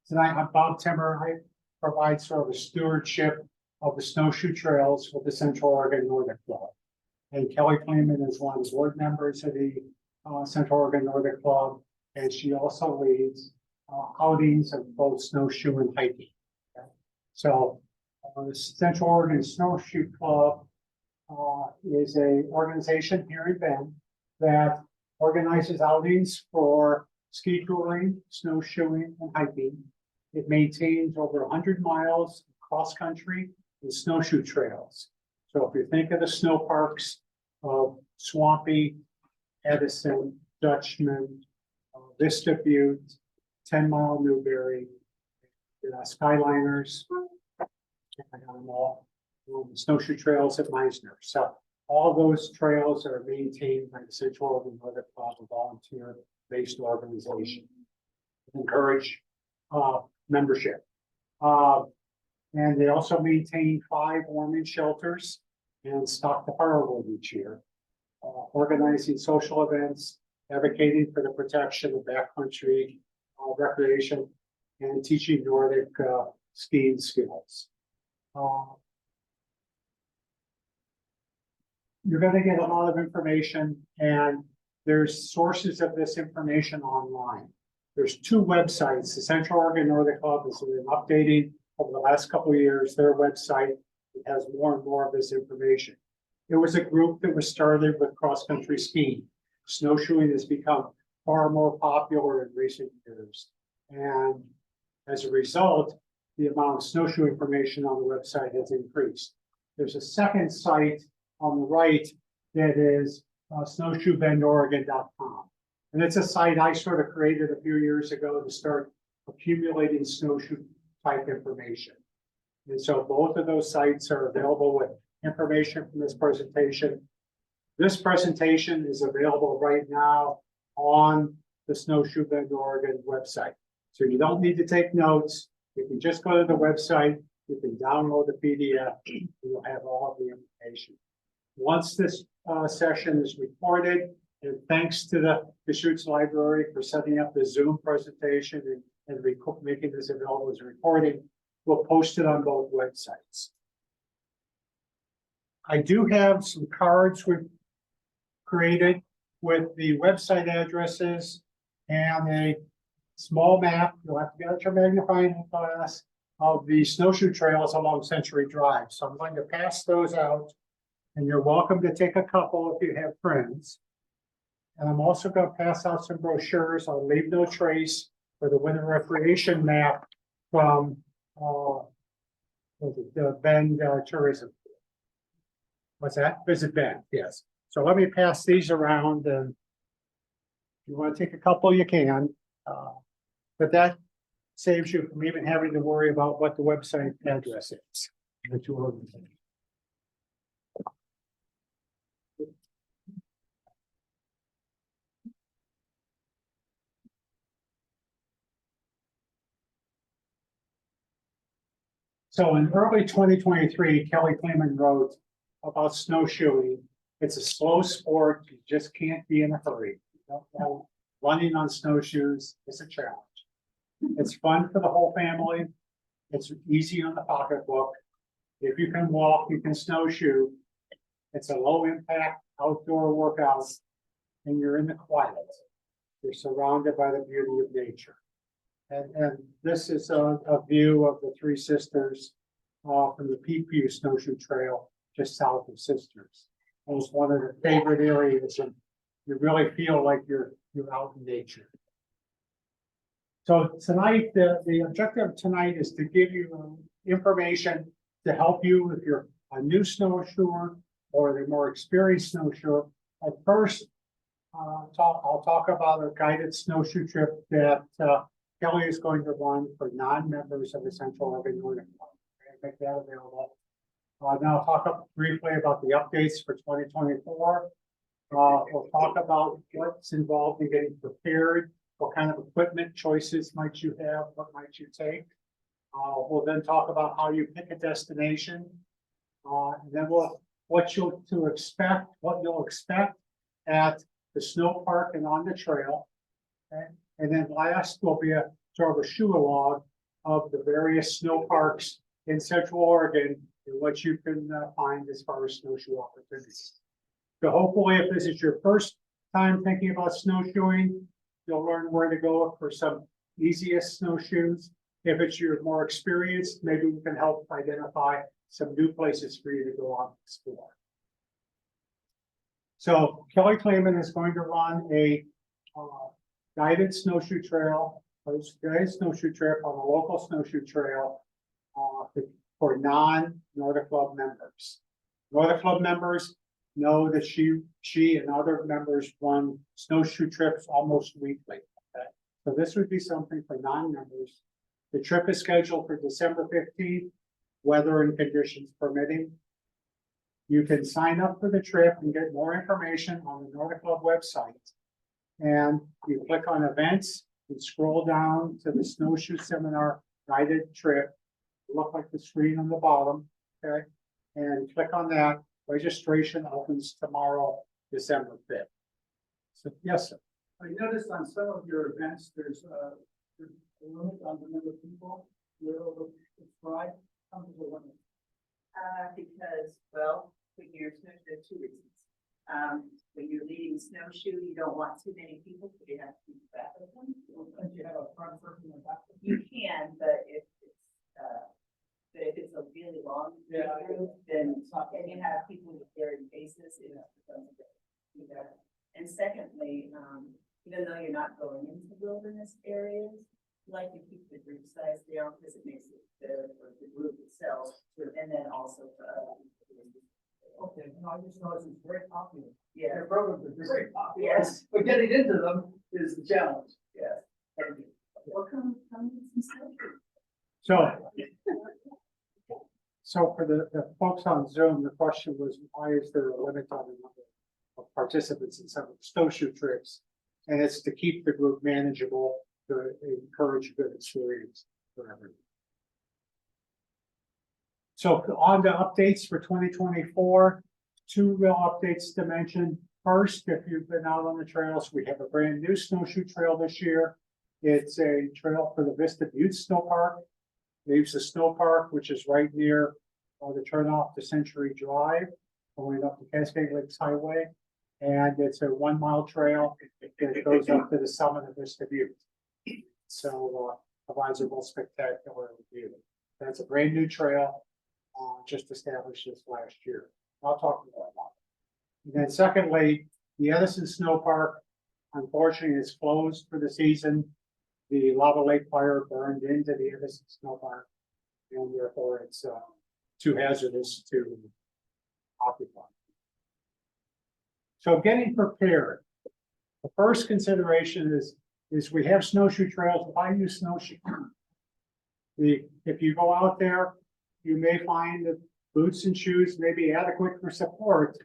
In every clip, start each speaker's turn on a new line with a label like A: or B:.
A: Tonight, I'm Bob Timmer. I provide sort of a stewardship of the snowshoe trails for the Central Oregon Nordic Club. And Kelly Kleeman is one of the board members of the Central Oregon Nordic Club, and she also leads outings of both snowshoe and hiking. Okay? So the Central Oregon Snowshoe Club is a organization here in Bend that organizes outings for ski touring, snowshoeing, and hiking. It maintains over 100 miles of cross country and snowshoe trails. So if you think of the snow parks of Swampy, Edison, Dutchman, Vista Butte, 10 Mile Newberry, Skyliners, I got them all, snowshoe trails at Meisner. So all those trails are maintained by the Central Oregon Nordic Club, a volunteer-based organization. Encourage membership. And they also maintain 5 warming shelters and stock the firewood each year. Organizing social events, advocating for the protection of backcountry recreation, and teaching Nordic skiing skills. You're going to get a lot of information, and there's sources of this information online. There's 2 websites. The Central Oregon Nordic Club has been updating over the last couple of years their website. It has more and more of this information. It was a group that was started with cross-country skiing. Snowshoeing has become far more popular in recent years. And as a result, the amount of snowshoe information on the website has increased. There's a second site on the right that is snowshoebendoregon.com. And it's a site I sort of created a few years ago to start accumulating snowshoe type information. And so both of those sites are available with information from this presentation. This presentation is available right now on the Snowshoe Bend, Oregon website. So you don't need to take notes. You can just go to the website, you can download the PDF, and you'll have all of the information. Once this session is recorded, and thanks to the Deschutes Library for setting up the Zoom presentation and making this available as a recording, we'll post it on both websites. I do have some cards we've created with the website addresses and a small map. You'll have to get out your magnifying glass of the snowshoe trails along Century Drive. So I'm going to pass those out, and you're welcome to take a couple if you have friends. And I'm also going to pass out some brochures on Leave No Trace for the winter recreation map from the Bend Tourism. What's that? Visit Bend, yes. So let me pass these around, and if you want to take a couple, you can. But that saves you from even having to worry about what the website address is. The 2 organizations. So in early 2023, Kelly Kleeman wrote about snowshoeing. It's a slow sport. You just can't be in a hurry. You don't know, running on snowshoes is a challenge. It's fun for the whole family. It's easy on the pocketbook. If you can walk, you can snowshoe. It's a low impact outdoor workout, and you're in the quiet. You're surrounded by the beauty of nature. And this is a view of the Three Sisters from the Peakview Snowshoe Trail just south of Sisters. It was one of the favorite areas, and you really feel like you're out in nature. So tonight, the objective tonight is to give you information to help you if you're a new snowshoer or the more experienced snowshoer. At first, I'll talk about a guided snowshoe trip that Kelly is going to run for non-members of the Central Oregon Nordic Club. Make that available. Now I'll talk briefly about the updates for 2024. We'll talk about what's involved in getting prepared. What kind of equipment choices might you have? What might you take? We'll then talk about how you pick a destination. And then what you'll expect at the snow park and on the trail. Okay? And then last will be a sort of a shoe-along of the various snow parks in Central Oregon and what you can find as far as snowshoe opportunities. So hopefully, if this is your first time thinking about snowshoeing, you'll learn where to go for some easiest snowshoes. If it's your more experienced, maybe we can help identify some new places for you to go out and explore. So Kelly Clayman is going to run a guided snowshoe trail, guided snowshoe trip on a local snowshoe trail for non-Nordic Club members. Nordic Club members know that she and other members run snowshoe trips almost weekly. Okay? So this would be something for non-members. The trip is scheduled for December 15th, weather and conditions permitting. You can sign up for the trip and get more information on the Nordic Club website. And you click on events and scroll down to the snowshoe seminar guided trip. Look like the screen on the bottom, okay? And click on that. Registration opens tomorrow, December 5th. So, yes, sir.
B: I noticed on some of your events, there's a limit on the number of people who are oversubscribed. How does it work?
C: Because, well, when you're snowshoe, there are two reasons. When you're leading snowshoe, you don't want too many people, so you have to keep back of them.
B: Don't you have a front person and a back person?
C: You can, but if it's a really long group, then and you have people with varying faces, it becomes a bit, you know. And secondly, even though you're not going into wilderness areas, you like to keep the group size down because it makes it better for the group itself, and then also for
B: Okay, no, I just noticed it's very popular.
C: yeah.
B: Their programs are very popular.
C: Yes.
B: But getting into them is the challenge.
C: Yes. Well, come get some snowshoe.
A: So for the folks on Zoom, the question was, why is there a limit on the number of participants in some of the snowshoe trips? And it's to keep the group manageable, to encourage a good experience for everyone. So on to updates for 2024, two real updates to mention. First, if you've been out on the trails, we have a brand new snowshoe trail this year. It's a trail for the Vista Butte Snow Park. Leaves the snow park, which is right near the turnoff to Century Drive, going up to Cascade Lakes Highway. And it's a 1 mile trail that goes up to the summit of Vista Butte. So provides a real spectacular view. That's a brand new trail, just established this last year. I'll talk more about it. And then secondly, the Edison Snow Park, unfortunately, is closed for the season. The Lava Lake fire burned into the Edison Snow Park, and therefore it's too hazardous to occupy. So getting prepared. The first consideration is we have snowshoe trails. Why use snowshoe? If you go out there, you may find that boots and shoes may be adequate for support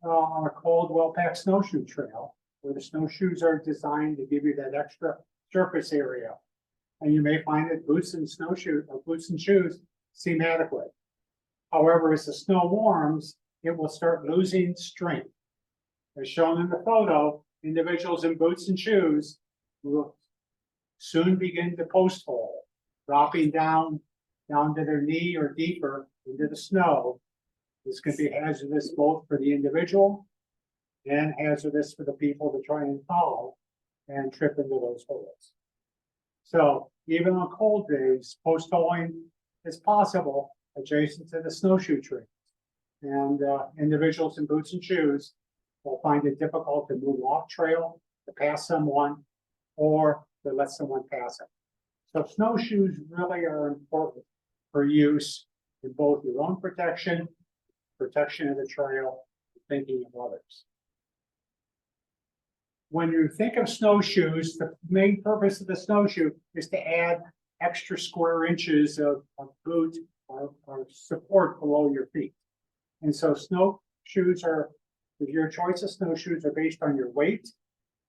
A: on a cold, well-packed snowshoe trail, where the snowshoes are designed to give you that extra surface area. And you may find that boots and shoes seem adequate. However, as the snow warms, it will start losing strength. As shown in the photo, individuals in boots and shoes will soon begin to post hole, dropping down to their knee or deeper into the snow. This can be hazardous both for the individual and hazardous for the people to try and follow and trip into those holes. So even on cold days, post holing is possible adjacent to the snowshoe trails. And individuals in boots and shoes will find it difficult to move off trail, to pass someone, or to let someone pass them. So snowshoes really are important for use in both your own protection of the trail, and thinking of others. When you think of snowshoes, the main purpose of the snowshoe is to add extra square inches of boot or support below your feet. And so snowshoes are, your choice of snowshoes are based on your weight,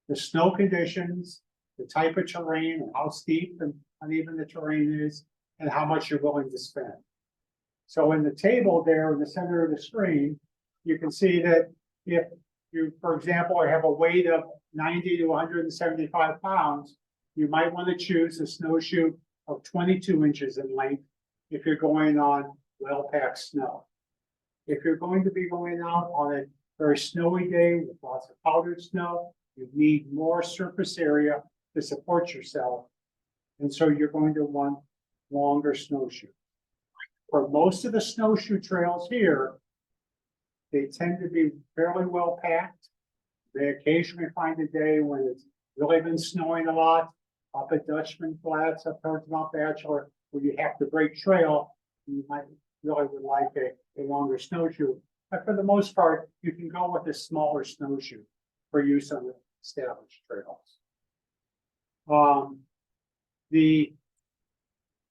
A: the snow conditions, the type of terrain, and how steep and uneven the terrain is, and how much you're willing to spend. So in the table there in the center of the screen, you can see that if you, for example, have a weight of 90 to 175 pounds, you might want to choose a snowshoe of 22 inches in length if you're going on well-packed snow. If you're going to be going out on a very snowy day with lots of powdered snow, you need more surface area to support yourself. And so you're going to want longer snowshoes. For most of the snowshoe trails here, they tend to be fairly well packed. They occasionally find a day when it's really been snowing a lot, up at Dutchman Flats, up towards Mount Bachelor, where you have to break trail. You might really would like a longer snowshoe. But for the most part, you can go with a smaller snowshoe for use on the established trails. The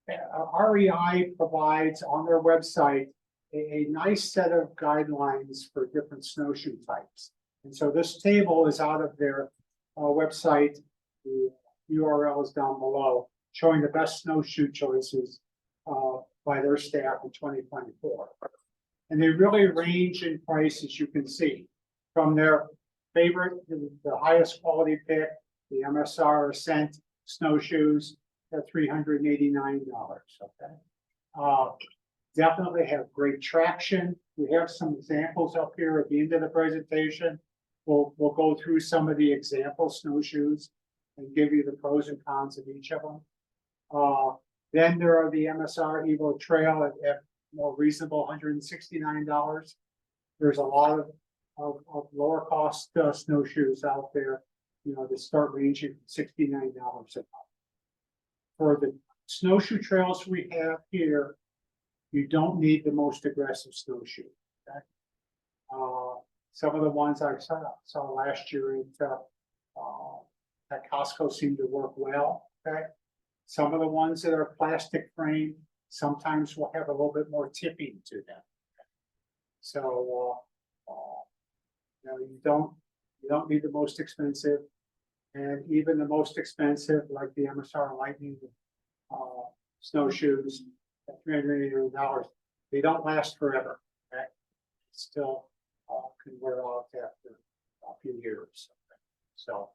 A: REI provides on their website a nice set of guidelines for different snowshoe types. And so this table is out of their website. The URL is down below, showing the best snowshoe choices by their staff in 2024. And they really range in price, as you can see, from their favorite, the highest quality pick, the MSR Ascent snowshoes at $389. Okay. Definitely have great traction. We have some examples up here at the end of the presentation. We'll go through some of the example snowshoes and give you the pros and cons of each of them. Then there are the MSR Evo Trail at more reasonable $169. There's a lot of lower cost snowshoes out there, you know, that start ranging from $69 up. For the snowshoe trails we have here, you don't need the most aggressive snowshoe. Okay? Some of the ones I saw last year at Costco seem to work well. Okay, some of the ones that are plastic frame sometimes will have a little bit more tipping to them. So you know, you don't need the most expensive, and even the most expensive, like the MSR Lightning snowshoes at $389, they don't last forever. Okay? Still can wear off after a few years. Okay? So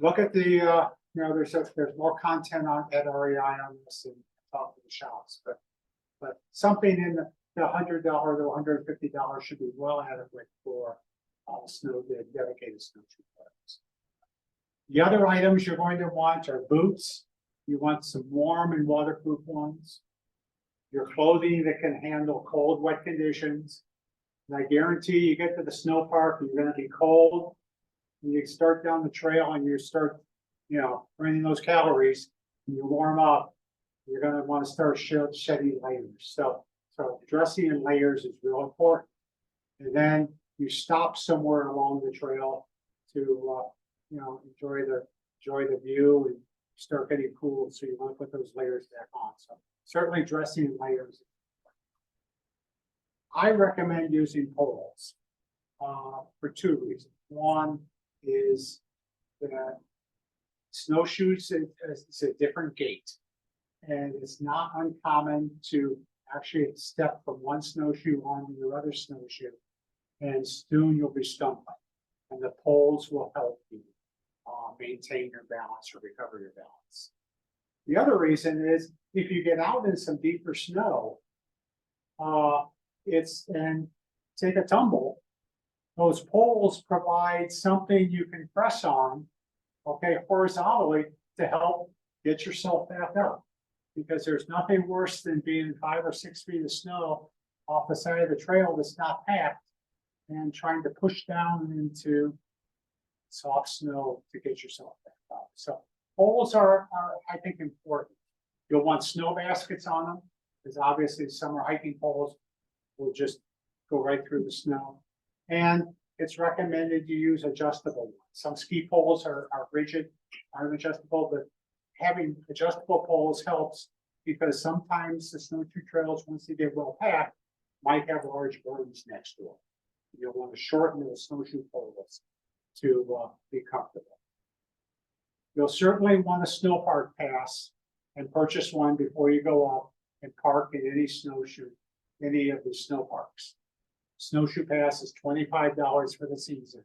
A: look at the you know, there's more content on at REI on this and talk to the shops, but something in the $100 to $150 should be well adequate for dedicated snowshoe players. The other items you're going to want are boots. You want some warm and waterproof ones. Your clothing that can handle cold, wet conditions. And I guarantee you get to the snow park, you're going to be cold. And you start down the trail and you start, you know, burning those calories. And you warm up, you're going to want to start shedding layers. So dressing in layers is real important. And then you stop somewhere along the trail to you know, enjoy the view and start getting cool. So you want to put those layers back on. So certainly dressing in layers. I recommend using poles for two reasons. One is that snowshoes is a different gait, and it's not uncommon to actually step from one snowshoe onto your other snowshoe, and soon you'll be stumbling, and the poles will help you maintain your balance or recover your balance. The other reason is if you get out in some deeper snow, and take a tumble, those poles provide something you can press on, okay, horizontally to help get yourself back up. Because there's nothing worse than being 5 or 6 feet of snow off the side of the trail that's not packed and trying to push down into soft snow to get yourself back up. So poles are I think, important. You'll want snow baskets on them, because obviously summer hiking poles will just go right through the snow. And it's recommended you use adjustable ones. Some ski poles are rigid, aren't adjustable, but having adjustable poles helps, because sometimes the snowshoe trails, once they get well packed, might have large berms next to them. You'll want to shorten the snowshoe poles to be comfortable. You'll certainly want a snow park pass and purchase one before you go up and park in any of the snow parks. Snowshoe pass is $25 for the season,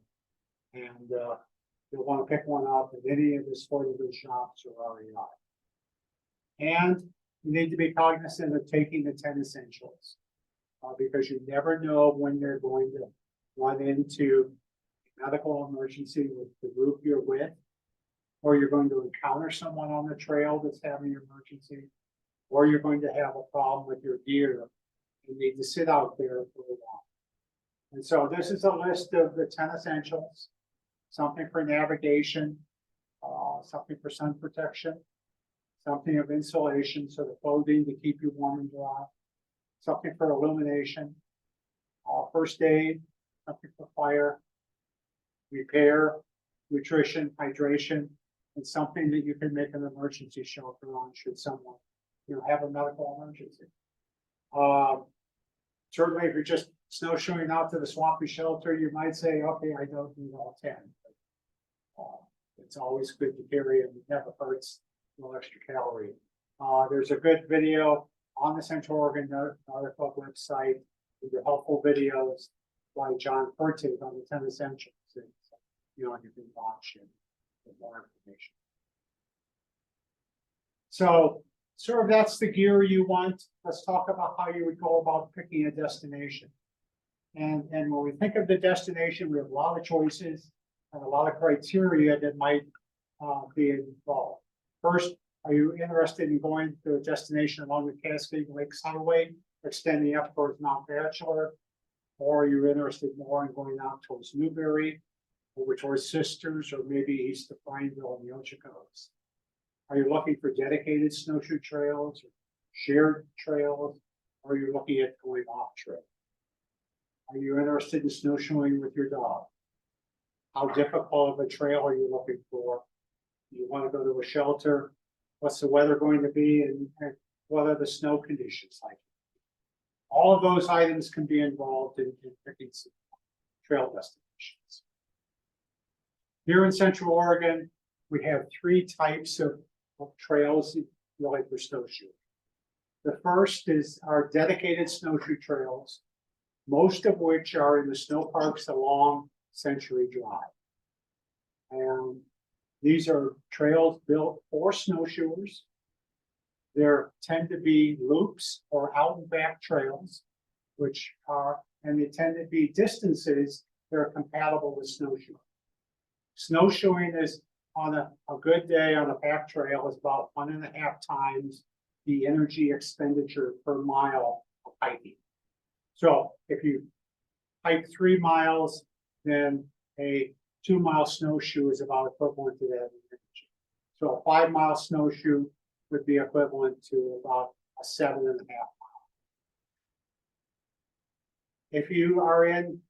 A: and you'll want to pick one up at any of the sporting goods shops or REI. And you need to be cognizant of taking the 10 essentials. Because you never know when you're going to run into a medical emergency with the group you're with, or you're going to encounter someone on the trail that's having an emergency, or you're going to have a problem with your gear. You need to sit out there for a while. And so this is a list of the 10 essentials, something for navigation, something for sun protection, something of insulation, so the clothing to keep you warm and dry, something for illumination, first aid, something for fire, repair, nutrition, hydration, and something that you can make an emergency shelter on should someone, have a medical emergency. Certainly, if you're just snowshoeing out to the swampy shelter, you might say, okay, I don't need all 10. But, it's always good to carry, and it never hurts, no extra calorie. There's a good video on the Central Oregon Nordic Club website with the helpful videos by John Furtig on the 10 essentials. And, you can watch and get more information. So, sort of that's the gear you want. Let's talk about how you would go about picking a destination. And when we think of the destination, we have a lot of choices and a lot of criteria that might be involved. First, are you interested in going to a destination along the Cascade Lakes Highway, extending up towards Mount Bachelor? Or are you interested more in going out towards Newberry, over towards Sisters, or maybe east of Pineville and the Ochoco's? Are you looking for dedicated snowshoe trails or shared trails? Or are you looking at going off trail? Are you interested in snowshoeing with your dog? How difficult of a trail are you looking for? Do you want to go to a shelter? What's the weather going to be, and what are the snow conditions like? All of those items can be involved in picking some trail destinations. Here in Central Oregon, we have 3 types of trails really for snowshoeing. The first is our dedicated snowshoe trails, most of which are in the snow parks along Century Drive. And these are trails built for snowshoers. There tend to be loops or out and back trails, and they tend to be distances that are compatible with snowshoeing. Snowshoeing is on a good day on a back trail is about 1.5 times the energy expenditure per mile of hiking. So if you hike 3 miles, then a 2-mile snowshoe is about equivalent to that energy. So a 5-mile snowshoe would be equivalent to about a 7.5 mile. If you are in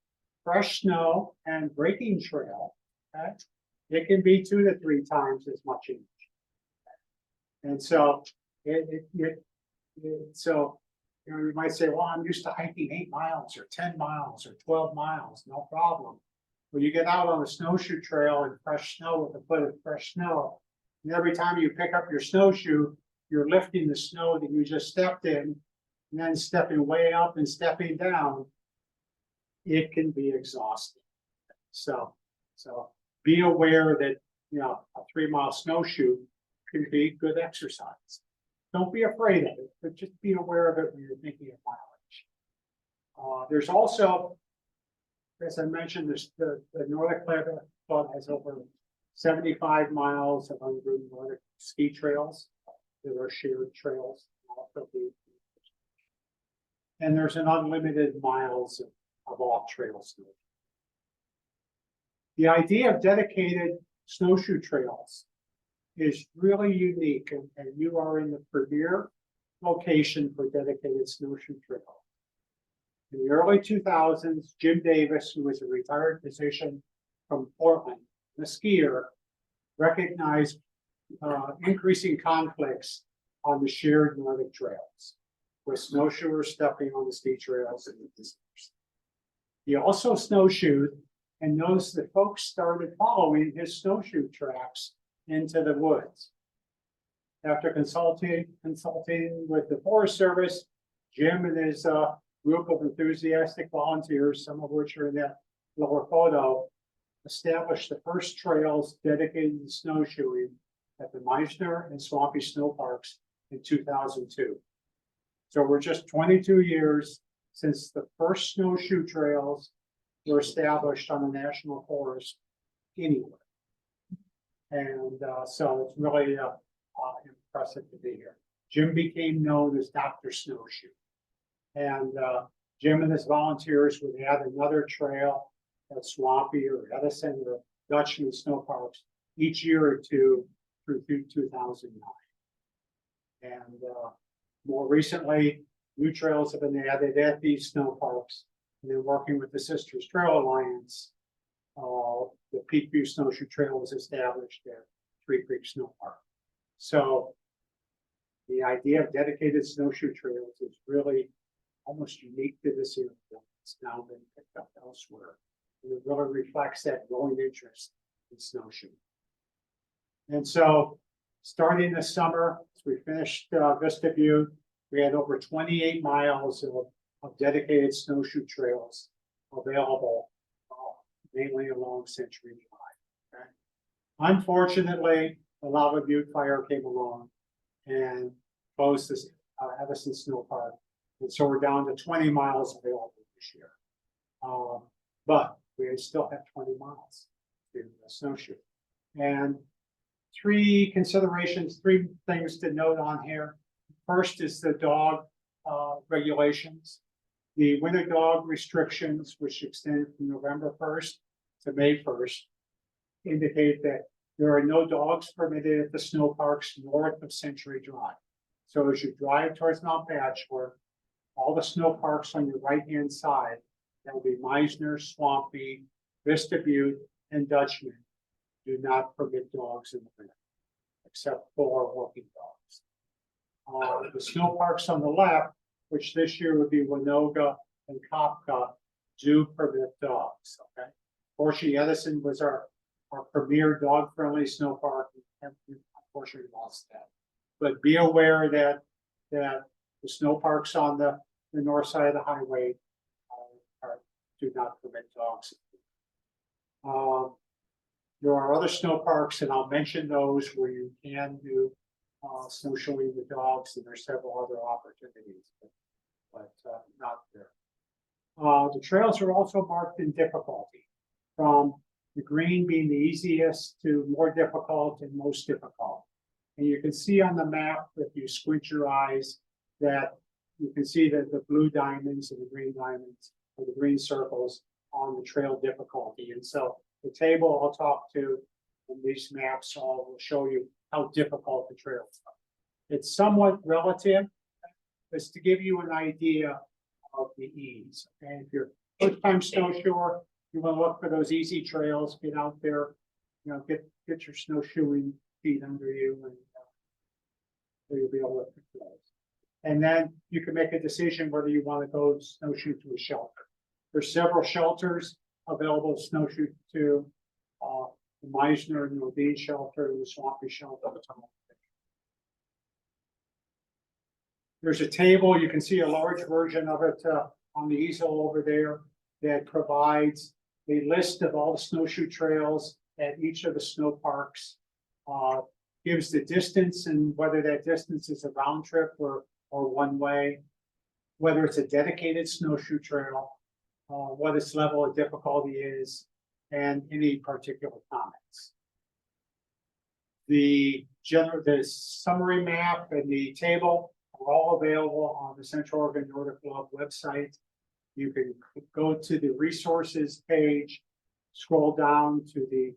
A: fresh snow and breaking trail, okay, it can be 2 to 3 times as much energy. And so you might say, well, I'm used to hiking 8 miles or 10 miles or 12 miles, no problem. When you get out on a snowshoe trail in fresh snow with a foot of fresh snow, and every time you pick up your snowshoe, you're lifting the snow that you just stepped in, and then stepping way up and stepping down, it can be exhausting. So be aware that a 3-mile snowshoe can be good exercise. Don't be afraid of it, but just be aware of it when you're thinking of mileage. There's also, as I mentioned, the Nordic Club has over 75 miles of ungroomed Nordic ski trails. There are shared trails. And there's an unlimited miles of off-trail snow. The idea of dedicated snowshoe trails is really unique, and you are in the premier location for dedicated snowshoe trails. In the early 2000s, Jim Davis, who was a retired physician from Portland, a skier, recognized increasing conflicts on the shared Nordic trails, with snowshoers stepping on the ski trails and the visitors. He also snowshoed and noticed that folks started following his snowshoe tracks into the woods. After consulting with the Forest Service, Jim and his group of enthusiastic volunteers, some of which are in that lower photo, established the first trails dedicated to snowshoeing at the Meisner and Swampy Snow Parks in 2002. So we're just 22 years since the first snowshoe trails were established on the national forest anywhere. And so it's really impressive to be here. Jim became known as Dr. Snowshoe. And Jim and his volunteers would add another trail at Swampy or Edison or Dutchman Snow Parks each year or two through 2009. And more recently, new trails have been added at these snow parks. And then working with the Sisters Trail Alliance, the Peak View Snowshoe Trail was established at Three Creek Snow Park. So the idea of dedicated snowshoe trails is really almost unique to this area. It's now been picked up elsewhere. And it really reflects that growing interest in snowshoeing. And so starting this summer, as we finished Vista View, we had over 28 miles of dedicated snowshoe trails available, mainly along Century Drive. Okay? Unfortunately, the Lava Butte fire came along and closed this Edison Snow Park. And so we're down to 20 miles available this year. But we still have 20 miles to snowshoe. And three considerations, three things to note on here. First is the dog regulations. The winter dog restrictions, which extend from November 1st to May 1st, indicate that there are no dogs permitted at the snow parks north of Century Drive. So as you drive towards Mount Bachelor, all the snow parks on your right-hand side, that will be Meisner, Swampy, Vista Butte, and Dutchman, do not permit dogs in the winter, except for walking dogs. The snow parks on the left, which this year would be Winoga and Kopka, do permit dogs. Okay, Fortunately, Edison was our premier dog-friendly snow park, and unfortunately lost that. But be aware that the snow parks on the north side of the highway do not permit dogs. There are other snow parks, and I'll mention those where you can do snowshoeing with dogs, and there's several other opportunities, but not there. The trails are also marked in difficulty, from the green being the easiest to more difficult and most difficult. And you can see on the map, if you squint your eyes, that you can see that the blue diamonds and the green diamonds, or the green circles, on the trail difficulty. And so the table I'll talk to, and these maps all will show you how difficult the trails are. It's somewhat relative, it's to give you an idea of the ease. Okay, if you're first-time snowshoer, you want to look for those easy trails, get out there, get your snowshoeing feet under you, and so you'll be able to pick those. And then you can make a decision whether you want to go snowshoe to a shelter. There's several shelters available to snowshoe to, the Meisner and Nordine shelter, the Swampy shelter. There's a table, you can see a large version of it on the easel over there, that provides a list of all the snowshoe trails at each of the snow parks. Gives the distance and whether that distance is a round trip or one way, whether it's a dedicated snowshoe trail, what its level of difficulty is, and any particular comments. The summary map and the table are all available on the Central Oregon Nordic Club website. You can go to the resources page, scroll down to the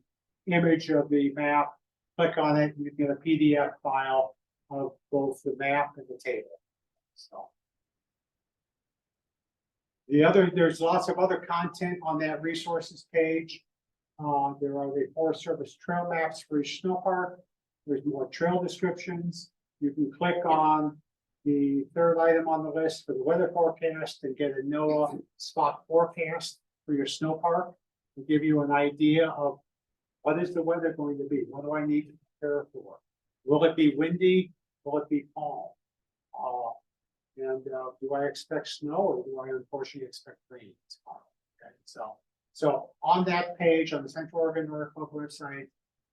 A: image of the map, click on it, and you get a PDF file of both the map and the table. So there's lots of other content on that resources page. There are the Forest Service trail maps for each snow park. There's more trail descriptions. You can click on the third item on the list for the weather forecast and get a NOAA spot forecast for your snow park to give you an idea of what is the weather going to be? What do I need to prepare for? Will it be windy? Will it be calm? Do I expect snow, or do I unfortunately expect rain tomorrow? Okay, so on that page on the Central Oregon Nordic Club website,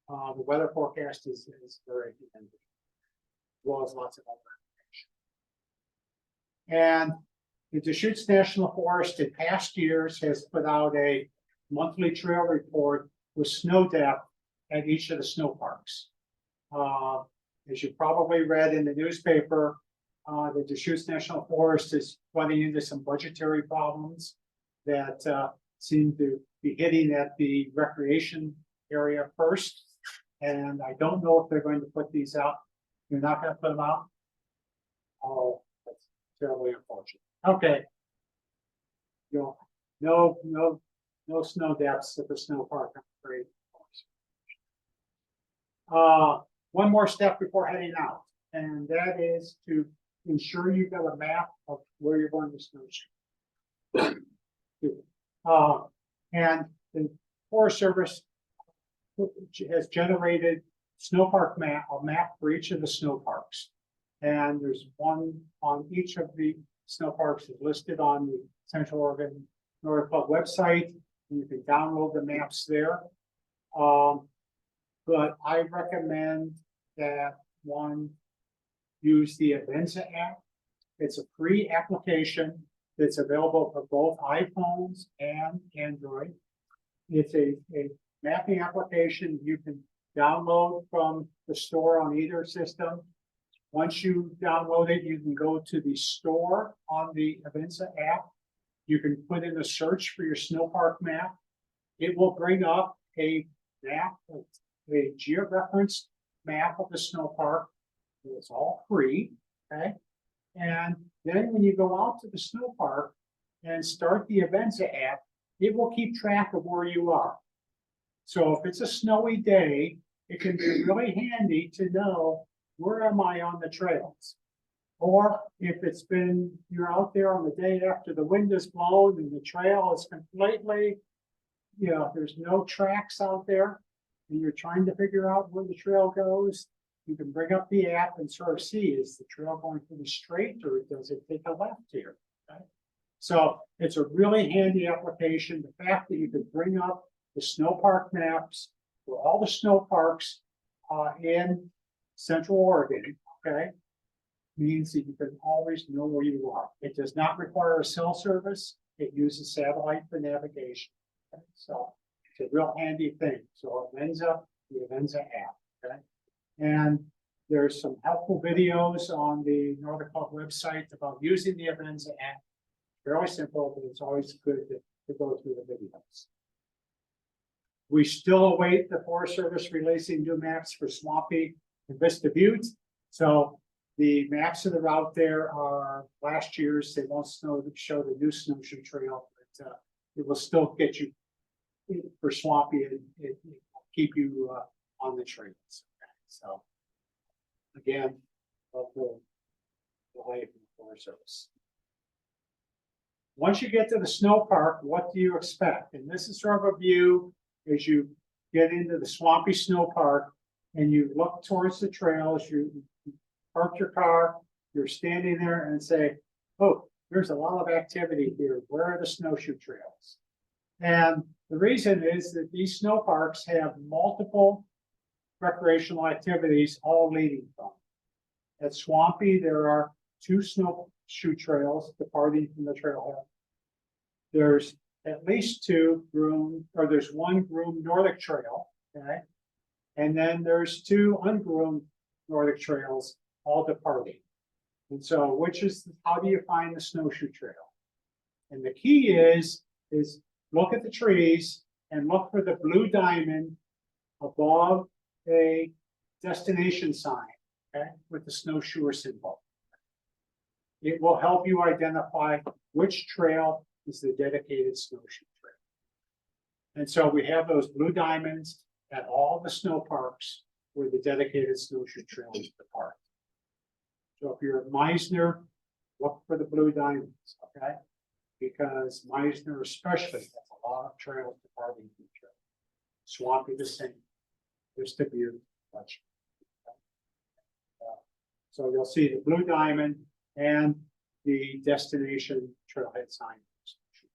A: the weather forecast is very handy. well as lots of other information. And the Deschutes National Forest in past years has put out a monthly trail report with snow depth at each of the snow parks. As you probably read in the newspaper, the Deschutes National Forest is running into some budgetary problems that seem to be hitting at the recreation area first. And I don't know if they're going to put these out. You're not going to put them out? Oh, that's terribly unfortunate. Okay. No snow depths at the snow park. I'm afraid. One more step before heading out, and that is to ensure you've got a map of where you're going to snowshoe. And the Forest Service has generated a map for each of the snow parks. And there's one on each of the snow parks is listed on the Central Oregon Nordic Club website. And you can download the maps there. But I recommend that one use the Avenza app. It's a free application that's available for both iPhones and Android. It's a mapping application you can download from the store on either system. Once you download it, you can go to the store on the Avenza app. You can put in a search for your snow park map. It will bring up a map, a georeferenced map of the snow park. It's all free, okay? And then when you go out to the snow park and start the Avenza app, it will keep track of where you are. So if it's a snowy day, it can be really handy to know where am I on the trails. Or if you're out there on the day after the wind is blown and the trail is completely, there's no tracks out there, and you're trying to figure out where the trail goes, you can bring up the app and sort of see, is the trail going pretty straight or does it take a left here? Okay? So it's a really handy application. The fact that you could bring up the snow park maps for all the snow parks in Central Oregon, okay, means that you can always know where you are. It does not require a cell service. It uses satellite for navigation. Okay? So it's a real handy thing. So Avenza, the Avenza app, okay? And there's some helpful videos on the Nordic Club website about using the Avenza app. Fairly simple, but it's always good to go through the videos. We still await the Forest Service releasing new maps for Swampy and Vista Butte. So the maps that are out there are last year's. They won't show the new snowshoe trail, but it will still get you for Swampy and it will keep you on the trails. Okay? So again, the delay from the Forest Service. Once you get to the snow park, what do you expect? And this is sort of a view as you get into the swampy snow park and you look towards the trails, you park your car, you're standing there and say, oh, there's a lot of activity here. Where are the snowshoe trails? And the reason is that these snow parks have multiple recreational activities all leading from. At Swampy, there are 2 snowshoe trails departing from the trailhead. There's at least 2 groomed, or there's 1 groomed Nordic trail, okay? And then there's 2 ungroomed Nordic trails all departing. And so how do you find the snowshoe trail? And the key is look at the trees and look for the blue diamond above a destination sign, okay, with the snowshoer symbol. It will help you identify which trail is the dedicated snowshoe trail. And so we have those blue diamonds at all the snow parks where the dedicated snowshoe trails depart. So if you're at Meisner, look for the blue diamonds, okay? Because Meisner especially has a lot of trails departing from the trail. Swampy the same. Vista Butte, so you'll see the blue diamond and the destination trailhead sign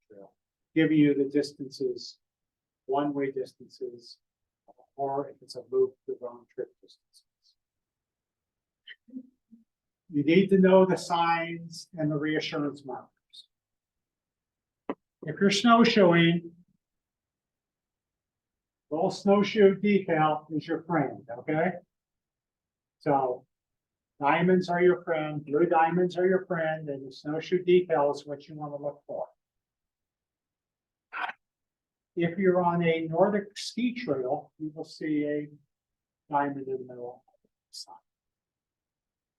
A: trail, giving you the distances, one-way distances, or if it's a loop, the round trip distances. You need to know the signs and the reassurance markers. If you're snowshoeing, little snowshoe decal is your friend, okay? So diamonds are your friend, blue diamonds are your friend, and the snowshoe decal is what you want to look for. If you're on a Nordic ski trail, you will see a diamond in the middle of the sign.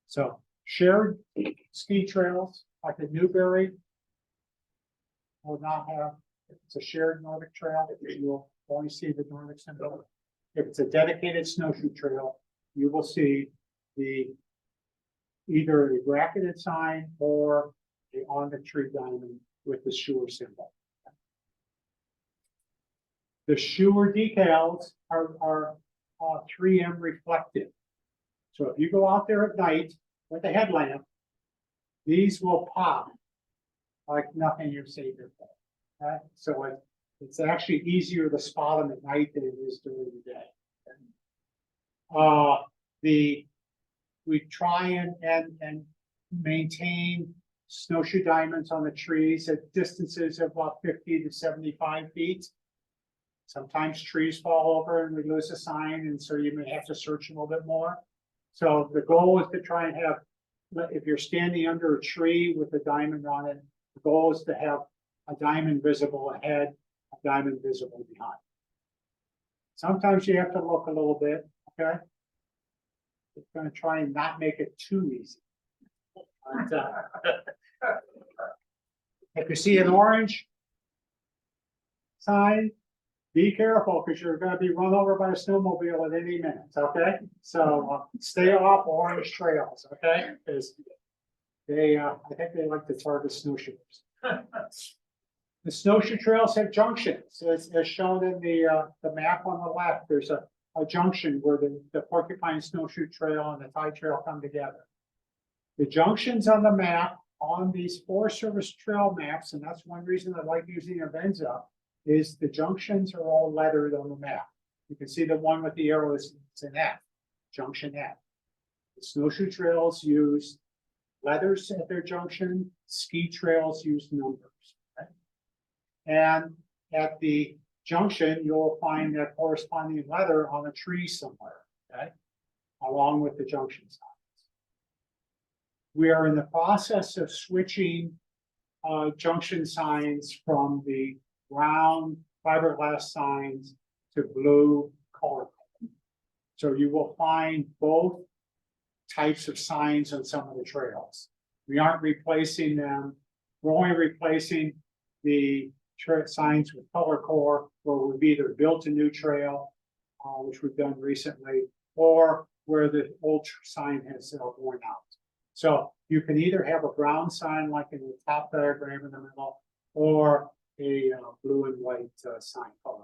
A: So shared ski trails like the Newberry will not have, if it's a shared Nordic trail, you'll only see the Nordic symbol. If it's a dedicated snowshoe trail, you will see the either a bracketed sign or a on the tree diamond with the Shure symbol. The Shure decals are 3M reflective. So if you go out there at night with a headlamp, these will pop like nothing you've seen before. Okay? So it's actually easier to spot them at night than it is during the day. We try and maintain snowshoe diamonds on the trees at distances of about 50 to 75 feet. Sometimes trees fall over and we lose a sign, and so you may have to search a little bit more. So the goal is to try and have, if you're standing under a tree with a diamond on it, the goal is to have a diamond visible ahead, a diamond visible behind. Sometimes you have to look a little bit, okay? It's going to try and not make it too easy. But, if you see an orange sign, be careful because you're going to be run over by a snowmobile at any minute, okay? So stay off orange trails, okay? Because they, I think they like to target snowshoers. The snowshoe trails have junctions, as shown in the map on the left. There's a junction where the Porcupine Snowshoe Trail and the Tie Trail come together. The junctions on the map on these Forest Service trail maps, and that's one reason I like using Avenza, is the junctions are all lettered on the map. You can see the one with the arrow is an F, junction F. The snowshoe trails use letters at their junction, ski trails use numbers. Okay? And at the junction, you'll find that corresponding letter on a tree somewhere, okay, along with the junction signs. We are in the process of switching junction signs from the brown fiberglass signs to blue color. So you will find both types of signs on some of the trails. We aren't replacing them. We're only replacing the signs with color core, where we've either built a new trail, which we've done recently, or where the old sign has worn out. So you can either have a brown sign like in the top diagram in the middle, or a blue and white sign color.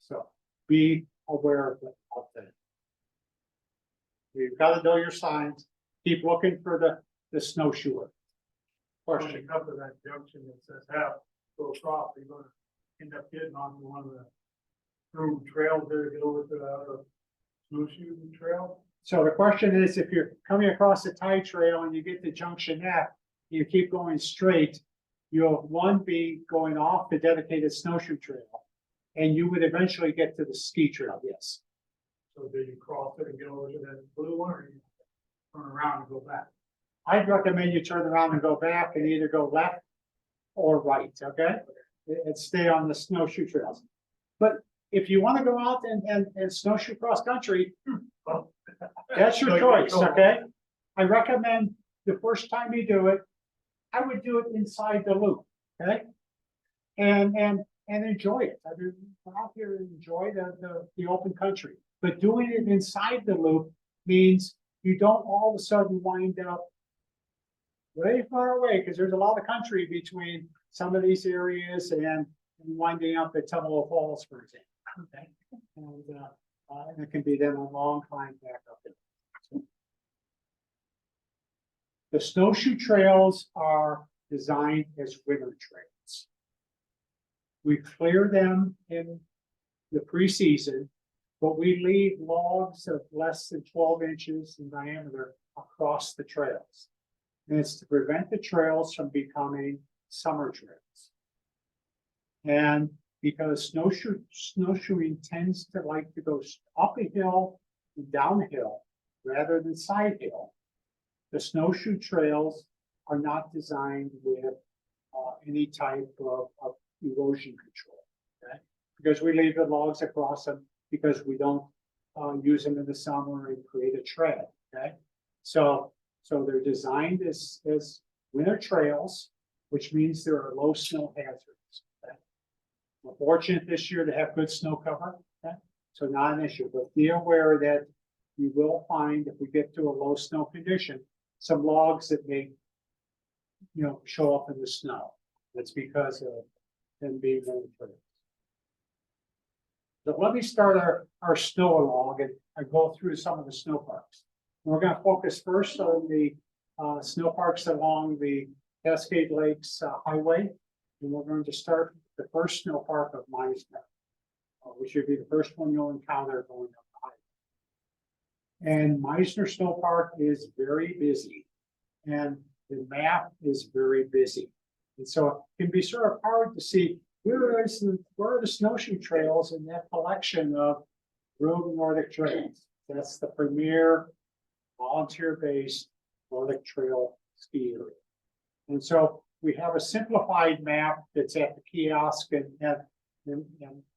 A: So be aware of that. You've got to know your signs. Keep looking for the snowshoer.
B: When you come to that junction that says half go across, you're gonna end up getting onto one of the through trails there to get over to the other snowshoe trail.
A: So the question is, if you're coming across the Tie Trail and you get to junction F, you keep going straight, you'll one be going off the dedicated snowshoe trail, and you would eventually get to the ski trail, yes.
B: So do you cross it and get over to that blue one, or you turn around and go back?
A: I'd recommend you turn around and go back and either go left or right, okay? And stay on the snowshoe trails. But if you want to go out and snowshoe cross country, well, that's your choice, okay? I recommend the first time you do it, I would do it inside the loop, okay? And enjoy it. I mean, go out here and enjoy the open country. But doing it inside the loop means you don't all of a sudden wind up way far away, because there's a lot of country between some of these areas and winding up at Tumalo Falls, for example. Okay, and it can be then a long climb back up there. The snowshoe trails are designed as winter trails. We clear them in the preseason, but we leave logs of less than 12 inches in diameter across the trails. And it's to prevent the trails from becoming summer trails. And because snowshoeing tends to like to go up a hill and downhill rather than side hill, the snowshoe trails are not designed with any type of erosion control, okay? Because we leave the logs across them, because we don't use them in the summer and create a trail, okay? So they're designed as winter trails, which means there are low snow hazards, okay? We're fortunate this year to have good snow cover, okay? So not an issue, but be aware that you will find, if we get to a low snow condition, some logs that may, show up in the snow. That's because of them being winter trails. So let me start our snow log and go through some of the snow parks. We're going to focus first on the snow parks along the Cascade Lakes Highway. And we're going to start the first snow park of Meisner, which should be the first one you'll encounter going up the highway. And Meisner Snow Park is very busy, and the map is very busy. And so it can be sort of hard to see where are the snowshoe trails in that collection of Road Nordic Trails. That's the premier volunteer-based Nordic Trail ski area. And so we have a simplified map that's at the kiosk and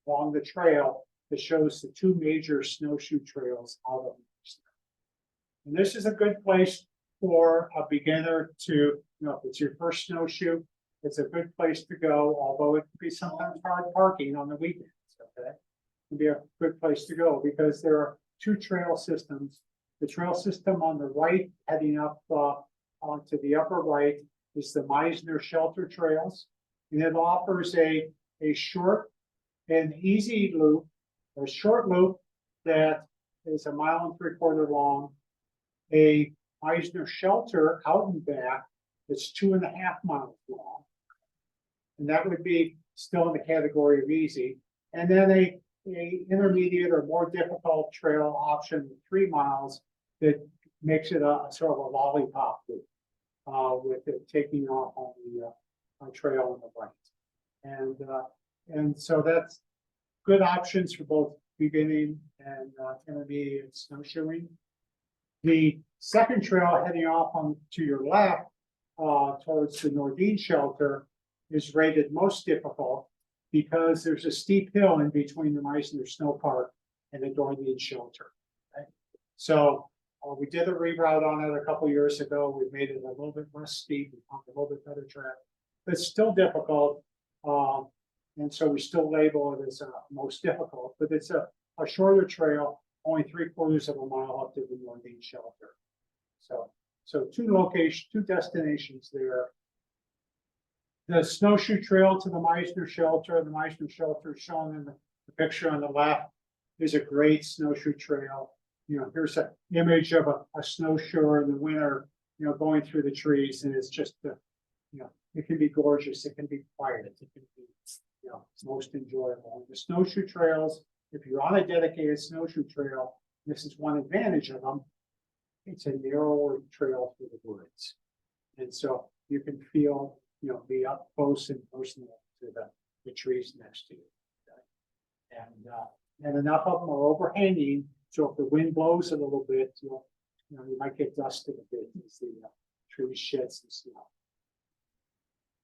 A: along the trail that shows the two major snowshoe trails out of Meisner. And this is a good place for a beginner to, if it's your first snowshoe, it's a good place to go, although it can be sometimes hard parking on the weekends, okay? It can be a good place to go because there are two trail systems. The trail system on the right, heading up onto the upper right, is the Meisner Shelter Trails. And it offers a short and easy loop, a short loop that is 1.75 miles long, a Meisner Shelter out and back that's 2.5 miles long. And that would be still in the category of easy. And then a intermediate or more difficult trail option, 3 miles, that makes it a sort of a lollipop loop, with it taking off on the trail on the right. And so that's good options for both beginning and intermediate snowshoeing. The second trail heading off to your left towards the Nordine Shelter is rated most difficult because there's a steep hill in between the Meisner Snow Park and the Nordine Shelter. Okay? So we did a reroute on it a couple years ago. We made it a little bit less steep, we found a little bit better track. But it's still difficult, and so we still label it as most difficult. But it's a shorter trail, only 3/4 mile up to the Nordine Shelter. So two destinations there. The snowshoe trail to the Meisner Shelter is shown in the picture on the left, is a great snowshoe trail. Here's an image of a snowshoer in the winter, going through the trees, and it's just, it can be gorgeous, it can be quiet, it can be, most enjoyable. And the snowshoe trails, if you're on a dedicated snowshoe trail, this is one advantage of them. It's a narrower trail through the woods. And so you can feel, be up close and personal to the trees next to you. Okay? And enough of them are overhanging, so if the wind blows a little bit, you might get dusted a bit as the trees shed some snow.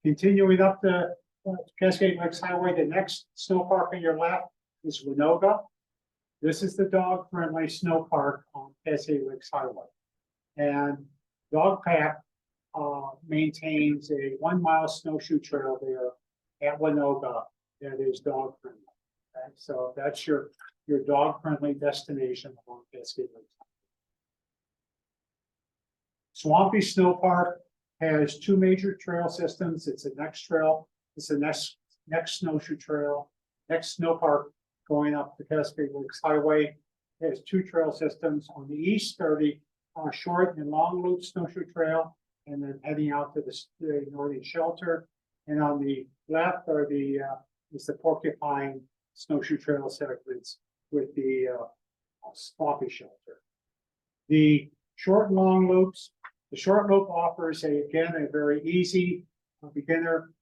A: Continuing up the Cascade Lakes Highway, the next snow park on your left is Winoga. This is the dog-friendly snow park on Cascade Lakes Highway. And Dog Pack maintains a 1 mile snowshoe trail there at Winoga that is dog-friendly. Okay? So that's your dog-friendly destination along Cascade Lakes. Swampy Snow Park has two major trail systems. It's the next trail. It's the next snowshoe trail. Next snow park going up the Cascade Lakes Highway. It has two trail systems. On the east are the short and long loop snowshoe trail, and then heading out to the Northern Shelter. And on the left are is the Porcupine snowshoe trail segments with the Swampy Shelter. The Short and long loops. The short loop offers again, a very easy beginner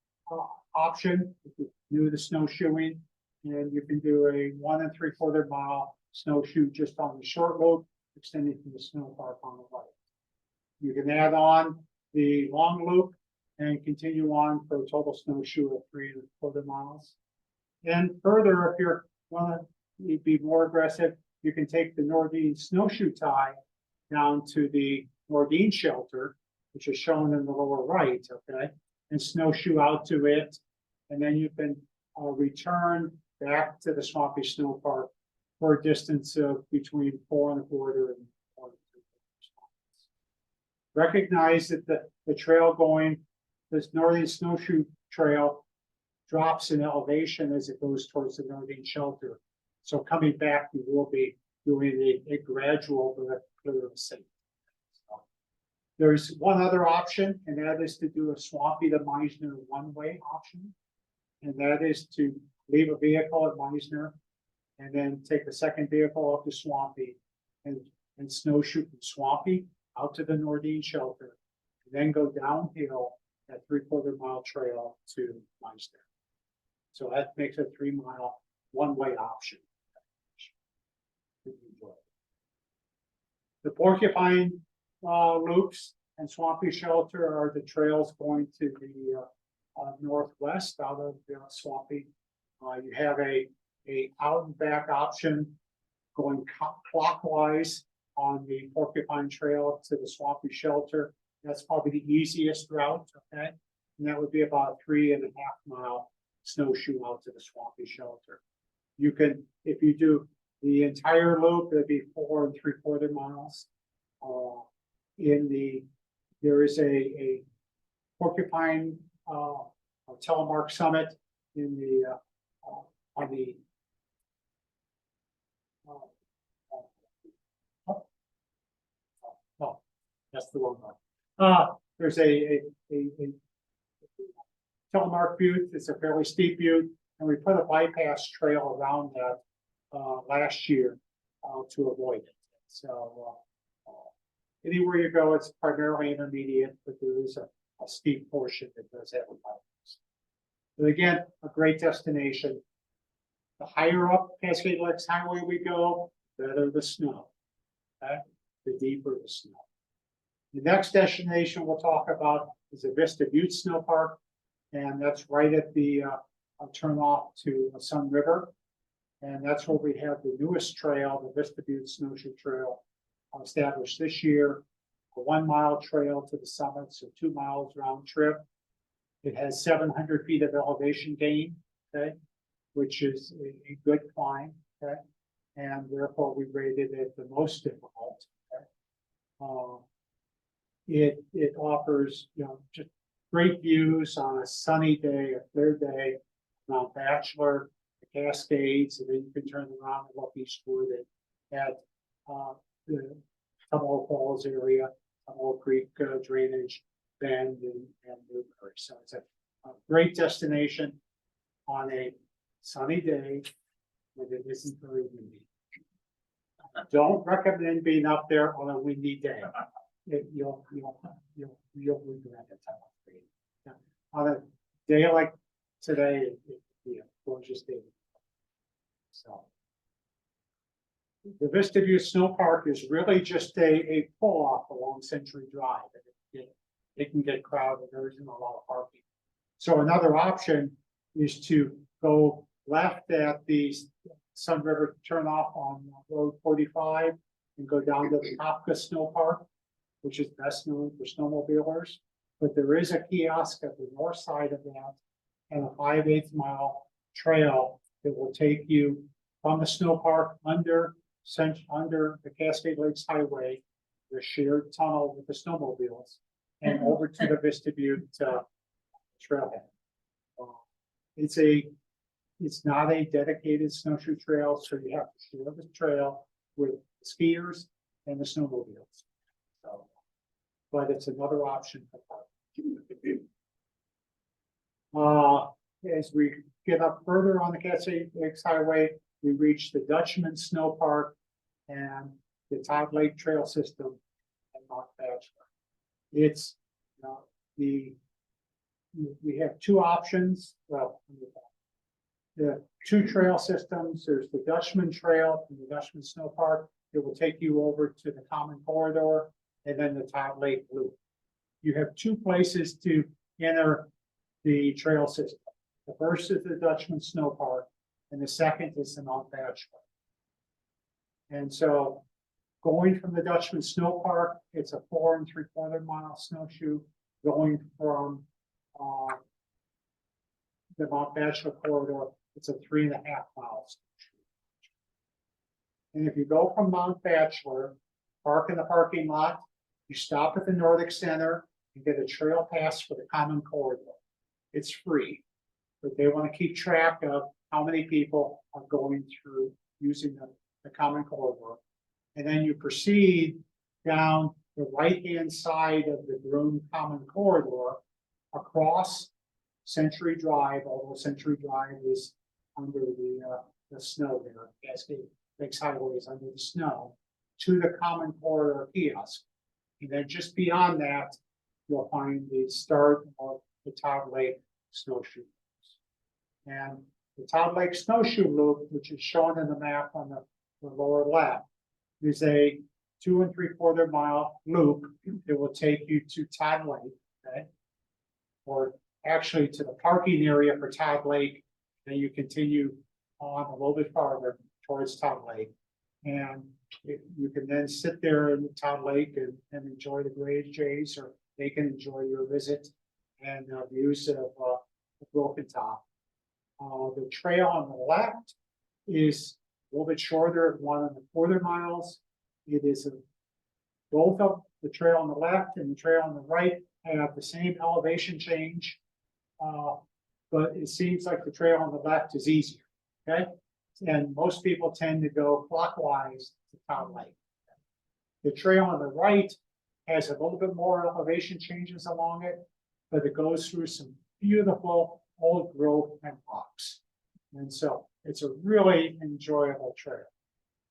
A: option. If you're new to snowshoeing, and you can do a 1 3/4 mile snowshoe just on the short loop, extending from the snow park on the right. You can add on the long loop and continue on for a total snowshoe of 3 1/4 miles. And further, if you're want to be more aggressive, you can take the Nordine snowshoe tie down to the Nordine shelter, which is shown in the lower right, okay, and snowshoe out to it. And then you can return back to the Swampy Snow Park for a distance of between 4 1/4 and 4 3/4 miles. Recognize that the trail going, this Nordine snowshoe trail drops in elevation as it goes towards the Nordine shelter. So coming back, you will be doing a gradual but clear ascent. So there's one other option, and that is to do a Swampy to Meisner one-way option. And that is to leave a vehicle at Meisner and then take the second vehicle up to Swampy and snowshoe from Swampy out to the Nordine shelter, and then go downhill that 3/4 mile trail to Meisner. So that makes a 3-mile one-way option. The Porcupine loops and Swampy shelter are the trails going to the northwest out of Swampy. You have a out and back option going clockwise on the Porcupine Trail to the Swampy shelter. That's probably the easiest route, okay? And that would be about a 3.5 mile snowshoe out to the Swampy shelter. You can, if you do the entire loop, it'd be 4 3/4 miles. There is a Porcupine telemark summit in the on the oh, that's the wrong one. There's a telemark butte. It's a fairly steep butte, and we put a bypass trail around that last year to avoid it. So anywhere you go, it's primarily intermediate, but there is a steep portion that does have a bypass. But again, a great destination. The higher up Cascade Lakes Highway we go, the better the snow. Okay? The deeper the snow. The next destination we'll talk about is the Vista Butte Snow Park, and that's right at the turnoff to Sun River. And that's where we have the newest trail, the Vista Butte Snowshoe Trail, established this year. A 1-mile trail to the summit, so 2 miles round trip. It has 700 feet of elevation gain, okay, which is a good climb, okay, and therefore we rated it the most difficult. Okay? It offers, just great views on a sunny day, a clear day, Mount Bachelor, the Cascades, and then you can turn around and look eastward at the Tumble Falls area, Tumble Creek drainage, Bend, and Newberry. So it's a great destination on a sunny day when it isn't very windy. Don't recommend being up there on a windy day. You'll regret it. On a day like today, it'd be a gorgeous day. So the Vista View Snow Park is really just a pull-off along Century Drive. It can get crowded. There isn't a lot of parking. So another option is to go left at the Sun River turnoff on Road 45 and go down to the Kopka Snow Park, which is best known for snowmobilers. But there is a kiosk at the north side of that and a 5/8 mile trail that will take you from the snow park under the Cascade Lakes Highway, the shared tunnel with the snowmobiles, and over to the Vista Butte trailhead. It's not a dedicated snowshoe trail, so you have to share the trail with skiers and the snowmobiles. So, but it's another option for parking. As we get up further on the Cascade Lakes Highway, we reach the Dutchman Snow Park and the Todd Lake Trail System. Mount Bachelor. It's, we have two options, well, the two trail systems, there's the Dutchman Trail and the Dutchman Snow Park. It will take you over to the Common Corridor and then the Todd Lake Loop. You have two places to enter the trail system. The first is the Dutchman Snow Park, and the second is the Mount Bachelor. And so going from the Dutchman Snow Park, it's a 4 3/4 mile snowshoe. Going from the Mount Bachelor corridor, it's a 3.5 miles. And if you go from Mount Bachelor, park in the parking lot, you stop at the Nordic Center and get a trail pass for the Common Corridor. It's free, but they want to keep track of how many people are going through using the Common Corridor. And then you proceed down the right-hand side of the groomed Common Corridor across Century Drive, although Century Drive is under the snow there, Cascade Lakes Highway is under the snow, to the Common Corridor kiosk. And then just beyond that, you'll find the start of the Todd Lake Snowshoe. And the Todd Lake Snowshoe Loop, which is shown in the map on the lower left, is a 2 3/4 mile loop that will take you to Todd Lake, okay? Or actually to the parking area for Todd Lake, then you continue on a little bit farther towards Todd Lake. And you can then sit there in Todd Lake and enjoy the gray jays, or they can enjoy your visit and views of Broken Top. The trail on the left is a little bit shorter at 1 1/4 miles. It is both of the trail on the left and the trail on the right have the same elevation change, but it seems like the trail on the left is easier. Okay, and most people tend to go clockwise to Todd Lake. The trail on the right has a little bit more elevation changes along it, but it goes through some beautiful old growth and rocks. And so it's a really enjoyable trail.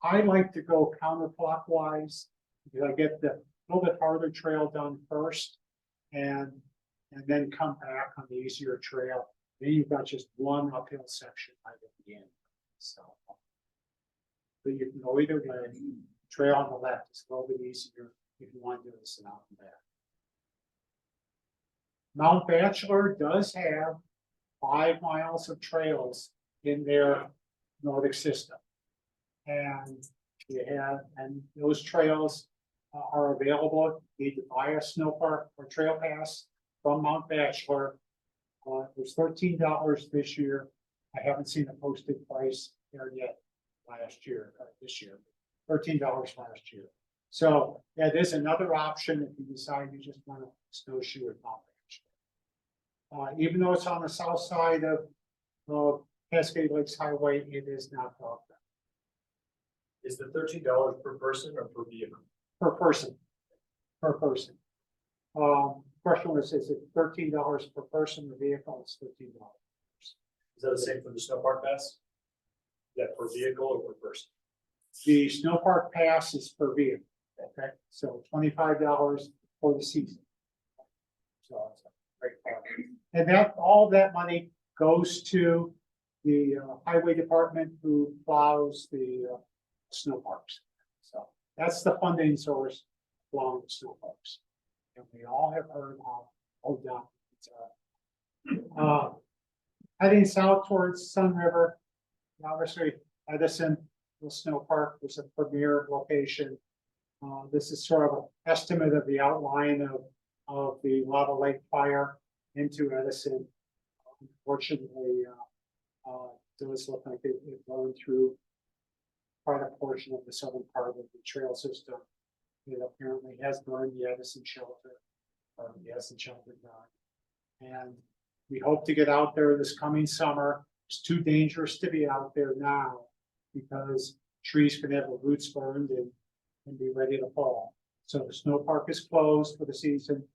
A: I like to go counterclockwise because I get the little bit harder trail done first and then come back on the easier trail. Then you've got just one uphill section right at the end. So, but you can go either way. Trail on the left is a little bit easier if you want to do this out and back. Mount Bachelor does have 5 miles of trails in their Nordic system. And those trails are available. You need to buy a snow park or trail pass from Mount Bachelor. It was $13 this year. I haven't seen a posted price there yet this year, $13 last year. So that is another option if you decide you just want to snowshoe at Mount Bachelor. Even though it's on the south side of Cascade Lakes Highway, it is not dog.
D: Is the $13 per person or per vehicle?
A: Per person. Per person. Question was, is it $13 per person? The vehicle is $13.
D: Is that the same for the snow park pass? Is that per vehicle or per person?
A: The snow park pass is per vehicle. Okay, so $25 for the season. So it's a great part. And all that money goes to the highway department who plows the snow parks. So that's the funding source along the snow parks. And we all have heard how ODOT heading south towards Sun River. Obviously, Edison, the snow park was a premier location. This is sort of an estimate of the outline of the Lava Lake fire into Edison. Unfortunately, it does look like it burned through quite a portion of the southern part of the trail system. It apparently has burned the Edison shelter, or the Edison shelter burned. And we hope to get out there this coming summer. It's too dangerous to be out there now because trees can have their roots burned and be ready to fall. So the snow park is closed for the season.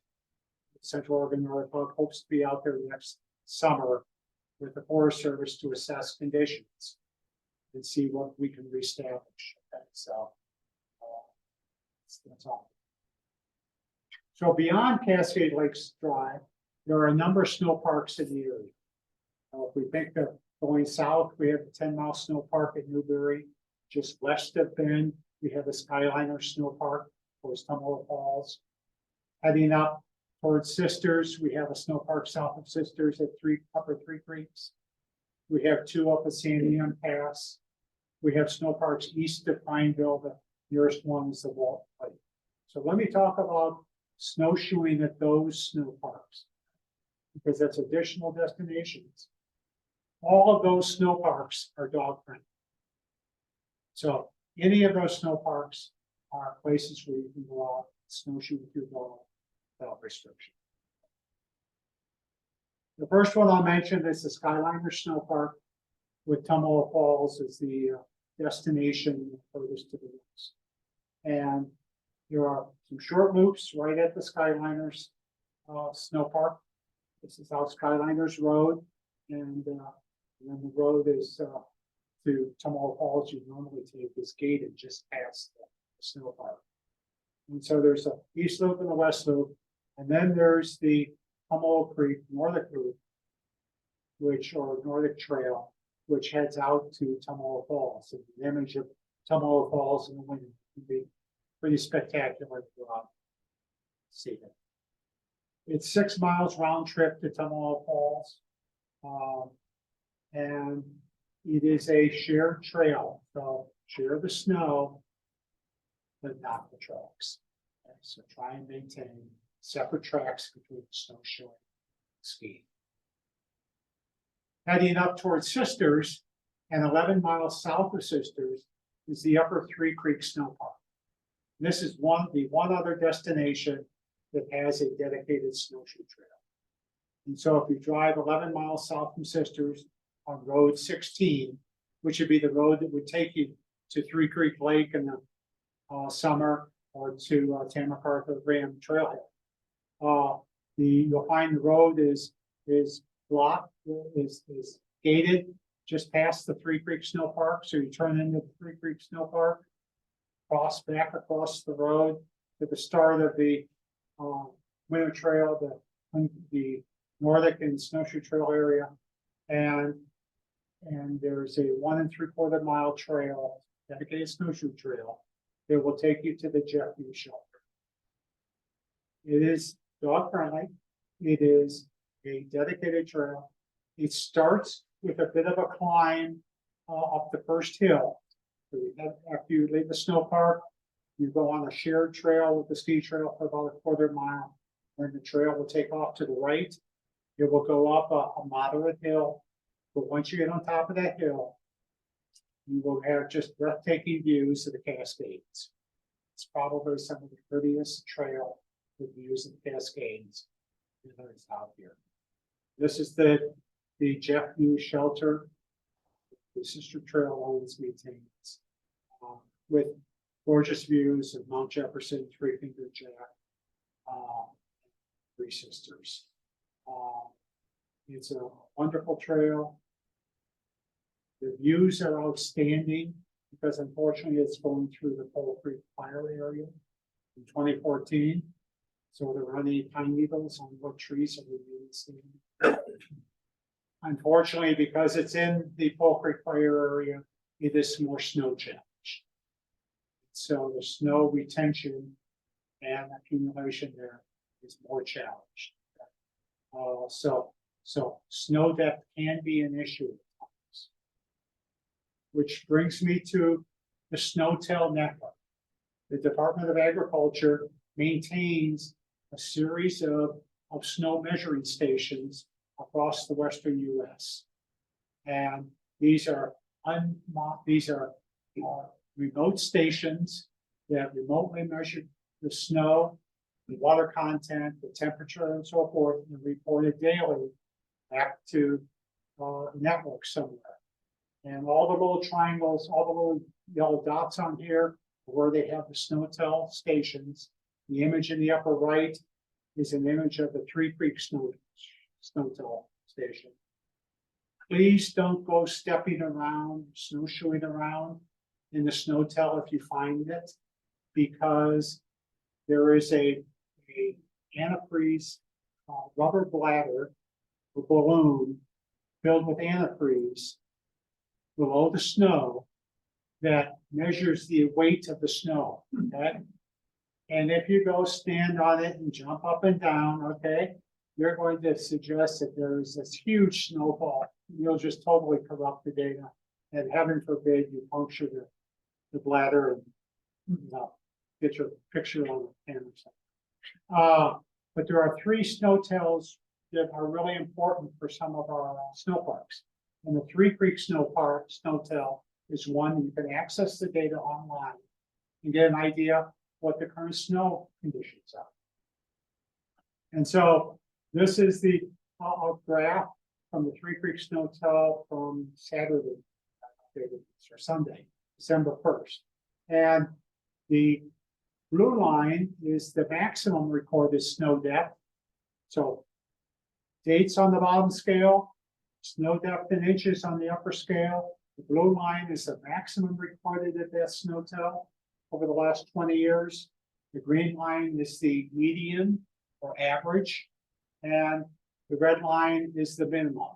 A: Central Oregon Nordic Club hopes to be out there next summer with the Forest Service to assess conditions and see what we can reestablish. Okay, so that's all. So beyond Cascade Lakes Drive, there are a number of snow parks in the area. If we think of going south, we have the 10-mile snow park at Newberry. Just west of Bend, we have the Skyliner Snow Park, towards Tumalo Falls. Heading up towards Sisters, we have a snow park south of Sisters at Upper Three Creeks. We have two up at Sandium Pass. We have snow parks east of Pineville. The nearest one is the Walt Lake. So let me talk about snowshoeing at those snow parks, because that's additional destinations. All of those snow parks are dog friendly. So any of those snow parks are places where you can go out, snowshoe with your dog without restriction. The first one I'll mention is the Skyliner Snow Park with Tumalo Falls is the destination furthest to the west. And there are some short loops right at the Skyliners Snow Park. This is out Skyliners Road, and then the road is to Tumalo Falls. You normally take this gated just past the snow park. And so there's a east loop and the west loop, and then there's the Tumalo Creek Nordic Loop, or Nordic Trail, which heads out to Tumalo Falls. And the image of Tumalo Falls in the winter can be pretty spectacular to see it. It's 6 miles round trip to Tumalo Falls. And it is a shared trail, so share the snow, but not the tracks. Okay, so try and maintain separate tracks between snowshoeing and skiing. Heading up towards Sisters, and 11 miles south of Sisters, is the Upper Three Creeks Snow Park. This is the one other destination that has a dedicated snowshoe trail. And so if you drive 11 miles south from Sisters on Road 16, which would be the road that would take you to Three Creek Lake in the summer, or to Tamacartha Ram Trailhead, you'll find the road is blocked, is gated just past the Three Creek Snow Park. So you turn into the Three Creek Snow Park, cross back across the road to the start of the winter trail, the Nordic and Snowshoe Trail area, and there's a 1 3/4 mile trail, dedicated snowshoe trail, that will take you to the Jeff View shelter. It is dog friendly. It is a dedicated trail. It starts with a bit of a climb up the first hill. So after you leave the snow park, you go on a shared trail with the ski trail for about 1/4 mile. And the trail will take off to the right. It will go up a moderate hill. But once you get on top of that hill, you will have just breathtaking views of the Cascades. It's probably some of the prettiest trail with views of the Cascades that's out here. This is the Jeff View shelter. The Sister Trail owns, maintains, with gorgeous views of Mount Jefferson, Three Finger Jack, Three Sisters. It's a wonderful trail. The views are outstanding because unfortunately it's going through the Pole Creek fire area in 2014. So there are any pine needles on what trees are remaining standing. Unfortunately, because it's in the Pole Creek fire area, it is more snow challenged. So the snow retention and accumulation there is more challenged. So snow depth can be an issue at times. Which brings me to the Snowtail network. The Department of Agriculture maintains a series of snow measuring stations across the western U.S. And these are remote stations that remotely measure the snow, the water content, the temperature, and so forth, and report it daily back to network somewhere. And all the little triangles, all the little yellow dots on here, where they have the Snowtail stations. The image in the upper right is an image of the Three Creek Snowtail station. Please don't go stepping around, snowshoeing around in the Snowtail if you find it, because there is a antifreeze rubber bladder or balloon filled with antifreeze below the snow that measures the weight of the snow, okay? And if you go stand on it and jump up and down, okay, you're going to suggest that there is this huge snowfall. You'll just totally corrupt the data. And heaven forbid you puncture the bladder and, you know, get your picture on the pen or something. But there are 3 snow tails that are really important for some of our snow parks. And the Three Creek Snow tail is one you can access the data online and get an idea what the current snow conditions are. And so this is the graph from the Three Creek Snow tail from Saturday or Sunday, December 1st. And the blue line is the maximum recorded snow depth. So dates on the bottom scale, snow depth in inches on the upper scale. The blue line is the maximum recorded at that snow tail over the last 20 years. The green line is the median or average, and the red line is the minimum.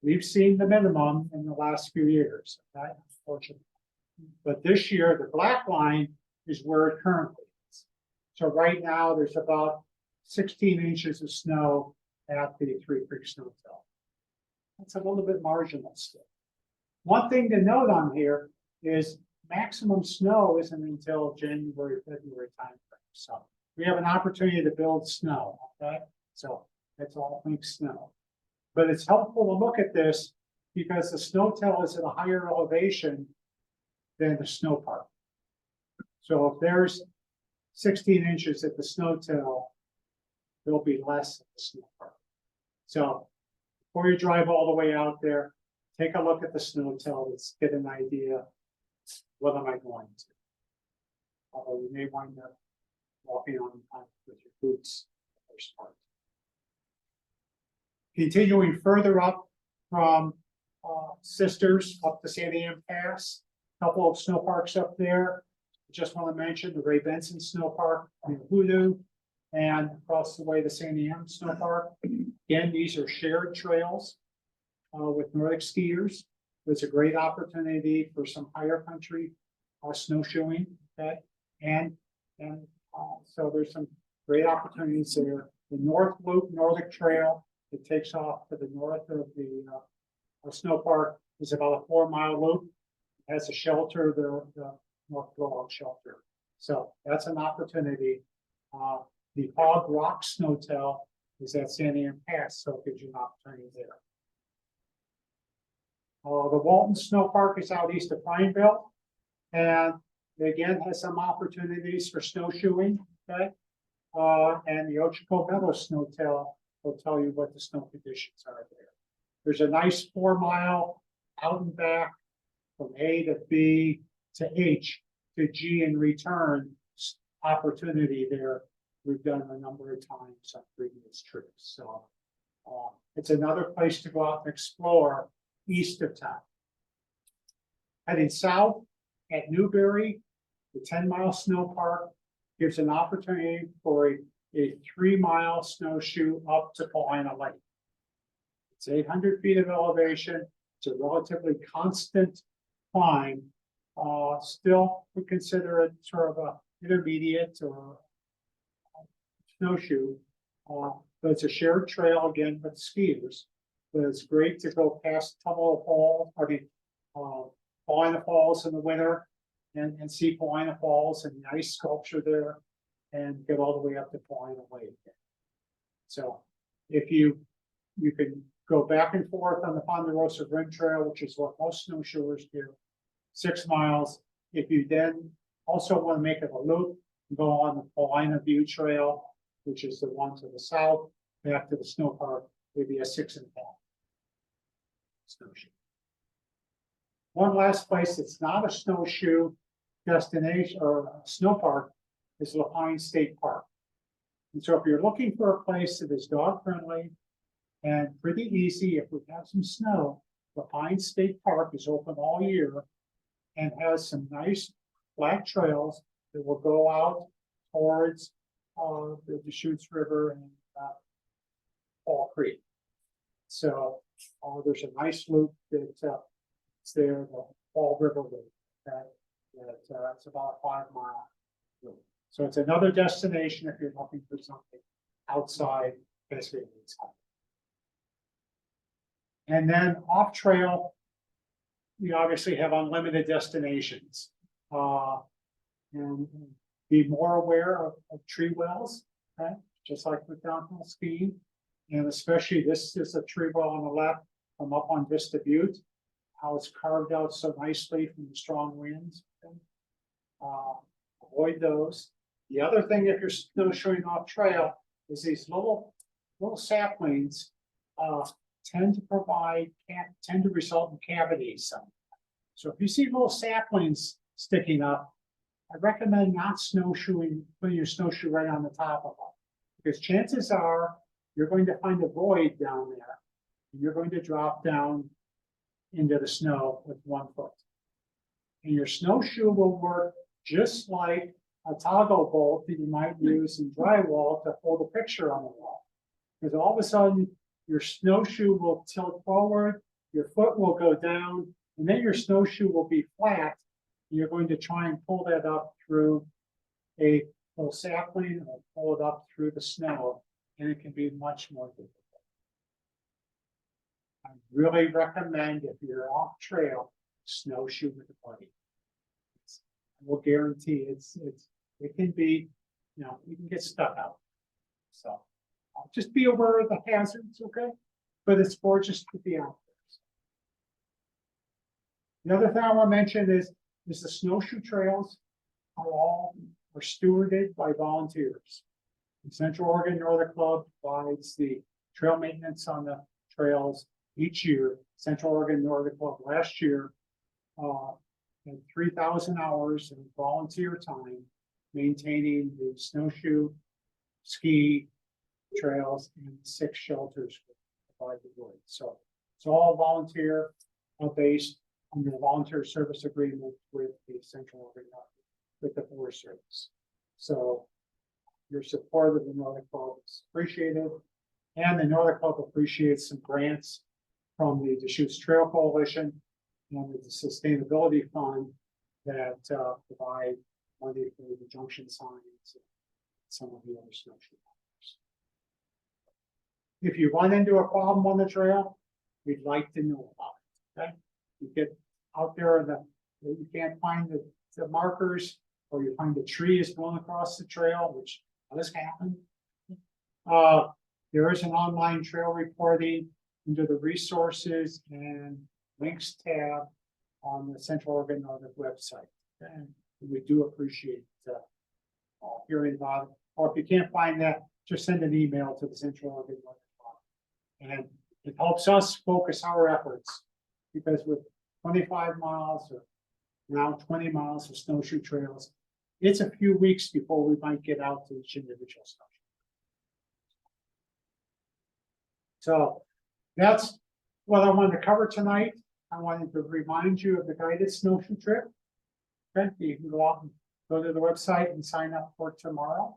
A: We've seen the minimum in the last few years, okay, unfortunately. But this year, the black line is where it currently is. So right now, there's about 16 inches of snow at the Three Creek Snow tail. That's a little bit marginal still. One thing to note on here is maximum snow isn't until January, February timeframe. So we have an opportunity to build snow, okay? So that's all things snow. But it's helpful to look at this because the snow tail is at a higher elevation than the snow park. So if there's 16 inches at the snow tail, there'll be less at the snow park. So before you drive all the way out there, take a look at the snow tail. Let's get an idea. What am I going to? Although you may wind up walking on with your boots the first part. Continuing further up from Sisters up to San Am Pass, a couple of snow parks up there. Just want to mention the Ray Benson Snow Park in Hoodoo and across the way the San Am Snow Park. Again, these are shared trails with Nordic skiers. It's a great opportunity for some higher country snowshoeing, okay? And so there's some great opportunities there. The North Loop Nordic Trail, it takes off to the north of the snow park, is about a 4-mile loop. It has a shelter, the North Blowout shelter. So that's an opportunity. The Hog Rock Snow Tail is at San Am Pass, so it gives you an opportunity there. The Walton Snow Park is out east of Pineville, and it again has some opportunities for snowshoeing, okay? And the Ochoco Meadow Snow Tail will tell you what the snow conditions are there. There's a nice 4-mile out and back from A to B to H to G and return opportunity there. We've done a number of times on previous trips. So it's another place to go out and explore east of town. Heading south at Newberry, the 10-mile snow park gives an opportunity for a 3-mile snowshoe up to Paulina Lake. It's 800 feet of elevation. It's a relatively constant climb. Still, we consider it sort of a intermediate or snowshoe, but it's a shared trail again with skiers. But it's great to go past Tumble Falls, Paulina Falls in the winter and see Paulina Falls and the ice sculpture there and get all the way up to Paulina Lake. So if you can go back and forth on the Ponderosa Rim Trail, which is what most snowshoers do, 6 miles. If you then also want to make it a loop, go on the Paulina View Trail, which is the one to the south, back to the snow park, maybe a 6.5 snowshoe. One last place that's not a snowshoe destination or a snow park is Lapine State Park. And so if you're looking for a place that is dog friendly and pretty easy, if we have some snow, Lapine State Park is open all year and has some nice flat trails that will go out towards the Deschutes River and, Fall Creek. So, there's a nice loop that, it's there, the Fall River Loop, that, it's about a 5-mile loop. So it's another destination if you're looking for something outside, basically inside. And then off trail, we obviously have unlimited destinations. And be more aware of tree wells, okay? Just like with downhill skiing. And especially this is a tree well on the left from up on Vista Butte, how it's carved out so nicely from the strong winds. Okay? Avoid those. The other thing, if you're snowshoeing off trail, is these little saplings tend to result in cavities. So if you see little saplings sticking up, I recommend not snowshoeing, putting your snowshoe right on the top of them. Because chances are you're going to find a void down there. And you're going to drop down into the snow with 1 foot. And your snowshoe will work just like a toggle bolt that you might use in drywall to hold a picture on the wall. Because all of a sudden, your snowshoe will tilt forward, your foot will go down, and then your snowshoe will be flat. And you're going to try and pull that up through a little sapling or pull it up through the snow, and it can be much more difficult. I really recommend if you're off trail, snowshoe with a buddy. I will guarantee it can be, you can get stuck out. So just be aware of the hazards, okay? But it's gorgeous to be out there. The other thing I want to mention is the snowshoe trails are stewarded by volunteers. The Central Oregon Nordic Club provides the trail maintenance on the trails each year. Central Oregon Nordic Club last year had 3,000 hours of volunteer time maintaining the snowshoe, ski trails, and 6 shelters provided wood. So it's all volunteer based on the volunteer service agreement with the Central Oregon with the Forest Service. So your support of the Nordic Club is appreciated, and the Nordic Club appreciates some grants from the Deschutes Trail Coalition and the Sustainability Fund that provide money for the junction signs and some of the other snowshoe partners. If you run into a problem on the trail, we'd like to know about it. Okay, you get out there and you can't find the markers, or you find the tree is blown across the trail, which does happen. There is an online trail reporting under the resources and links tab on the Central Oregon Nordic website. And we do appreciate hearing about it. Or if you can't find that, just send an email to the Central Oregon Nordic Club. And it helps us focus our efforts, because with 25 miles or now 20 miles of snowshoe trails, it's a few weeks before we might get out to each individual snowshoe. So that's what I wanted to cover tonight. I wanted to remind you of the guided snowshoe trip. Okay, you can go out and go to the website and sign up for tomorrow.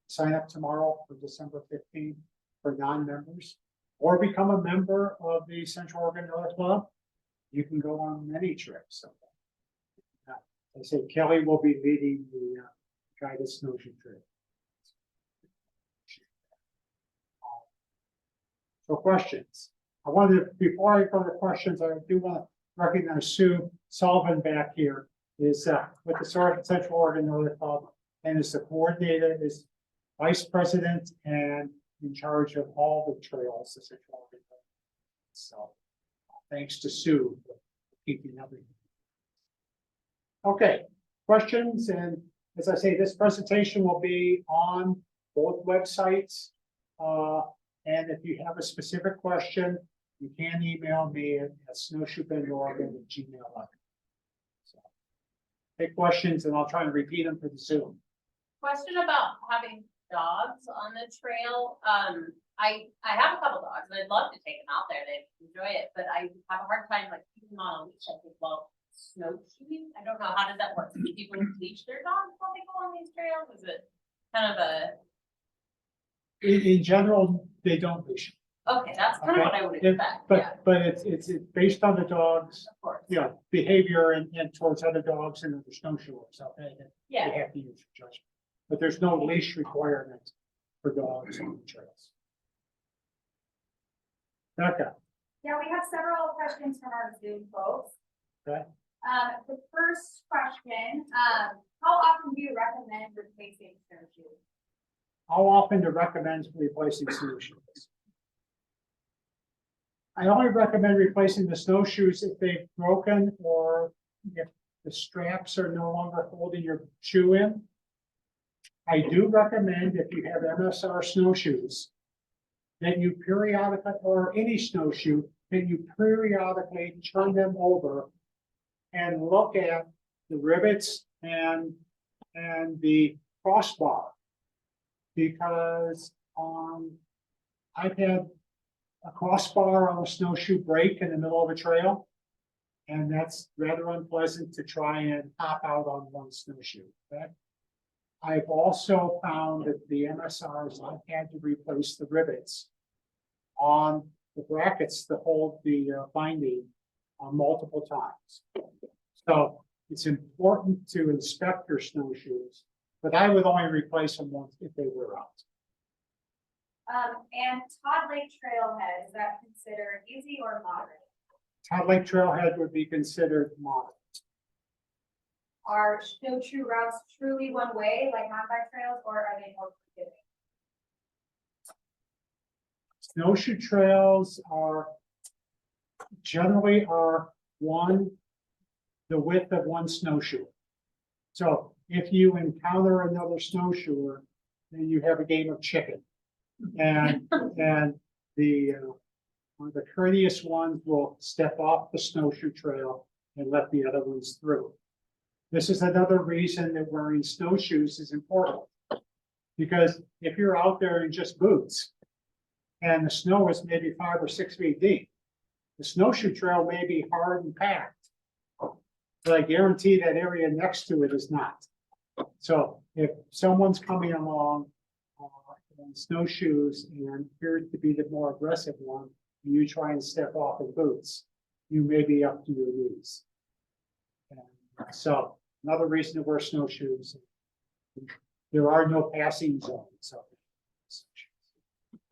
A: Sign up tomorrow for December 15th for non-members, or become a member of the Central Oregon Nordic Club. You can go on many trips. I said Kelly will be leading the guided snowshoe trip. So questions. I wanted to, before I go to questions, I do want to recognize Sue Sullivan back here is with the Central Oregon Nordic Club, and is the coordinator, is vice president and in charge of all the trails, the Central Oregon Nordic Club. So thanks to Sue for keeping everything. Okay, questions, and as I say, this presentation will be on both websites. And if you have a specific question, you can email me at snowshoebendOregon@gmail.com. So take questions, and I'll try and repeat them for the Zoom.
E: Question about having dogs on the trail. I have a couple dogs, and I'd love to take them out there. They enjoy it, but I have a hard time like keeping them on a leash. I think, well, snowshoeing. I don't know, how does that work? Do people leash their dogs while they go on these trails? Is it? kind of a,
A: In general, they don't leash.
E: okay, that's kind of what I would
A: It-
E: expect, yeah,
A: But it's based on the dogs,
E: of course.
A: behavior and towards other dogs and other snowshoers, okay? They
E: Yeah,
A: have to use your judgment. But there's no leash requirement for dogs on the trails. Becca,
F: Yeah, we have several questions from our Zoom folks.
A: Okay.
F: The first question, how often do you recommend replacing snowshoes?
A: how often to recommend replacing snowshoes? I only recommend replacing the snowshoes if they've broken or if the straps are no longer holding your shoe in. I do recommend if you have MSR snowshoes, that you periodically, or any snowshoe, that you periodically turn them over and look at the rivets and the crossbar. Because I've had a crossbar on a snowshoe break in the middle of a trail. And that's rather unpleasant to try and hop out on one snowshoe, okay? I've also found that the MSRs, I've had to replace the rivets on the brackets that hold the binding multiple times. So it's important to inspect your snowshoes, but I would only replace them once if they wear out.
F: And Todd Lake Trailhead, is that considered easy or moderate?
A: Todd Lake Trailhead would be considered moderate.
F: Are snowshoe routes truly one way, like mountain bike trails, or are they more forgiving?
A: Snowshoe trails are generally the width of one snowshoe. So if you encounter another snowshoer, then you have a game of chicken. And the courteous ones will step off the snowshoe trail and let the other ones through. This is another reason that wearing snowshoes is important. Because if you're out there in just boots and the snow is maybe 5 or 6 feet deep, the snowshoe trail may be hard and packed. But I guarantee that area next to it is not. So if someone's coming along in snowshoes and appears to be the more aggressive one, and you try and step off in boots, you may be up to your knees. And so another reason to wear snowshoes, there are no passing zones. So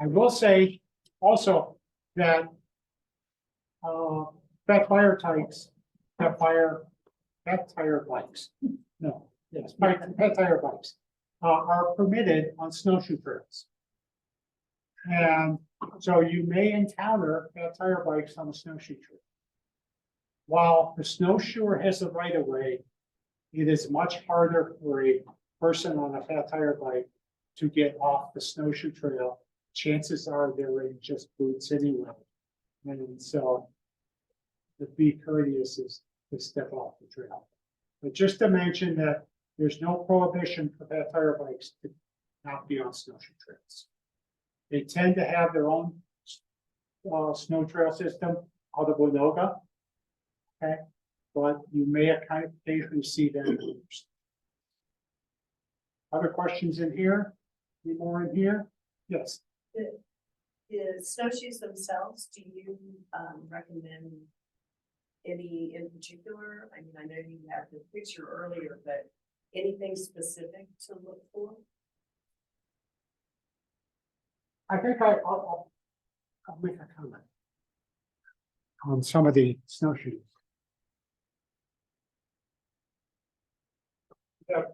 A: I will say also that fat tire bikes, no, yes, fat tire bikes are permitted on snowshoe trails. And so you may encounter fat tire bikes on a snowshoe trail. While the snowshoer has the right of way, it is much harder for a person on a fat tire bike to get off the snowshoe trail. Chances are they're in just boots anyway. And so the be courteous is to step off the trail. But just to mention that there's no prohibition for fat tire bikes to not be on snowshoe trails. They tend to have their own snow trail system out of Winoga. Okay, but you may occasionally see them. Other questions in here? Any more in here? Yes.
C: The snowshoes themselves, do you recommend any in particular? I mean, I know you have the picture earlier, but anything specific to look for?
A: I think I'll make a comment on some of the snowshoes. There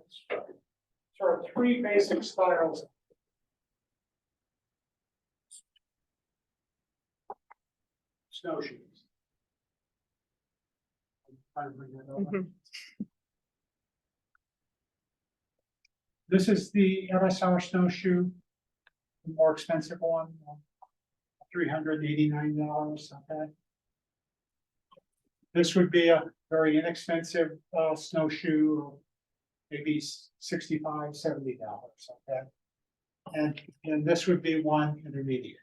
A: are 3 basic styles. Snowshoes. I'm trying to bring that over. This is the MSR snowshoe, the more expensive one, $389, okay? This would be a very inexpensive snowshoe, maybe $65, $70, okay? And this would be one intermediate.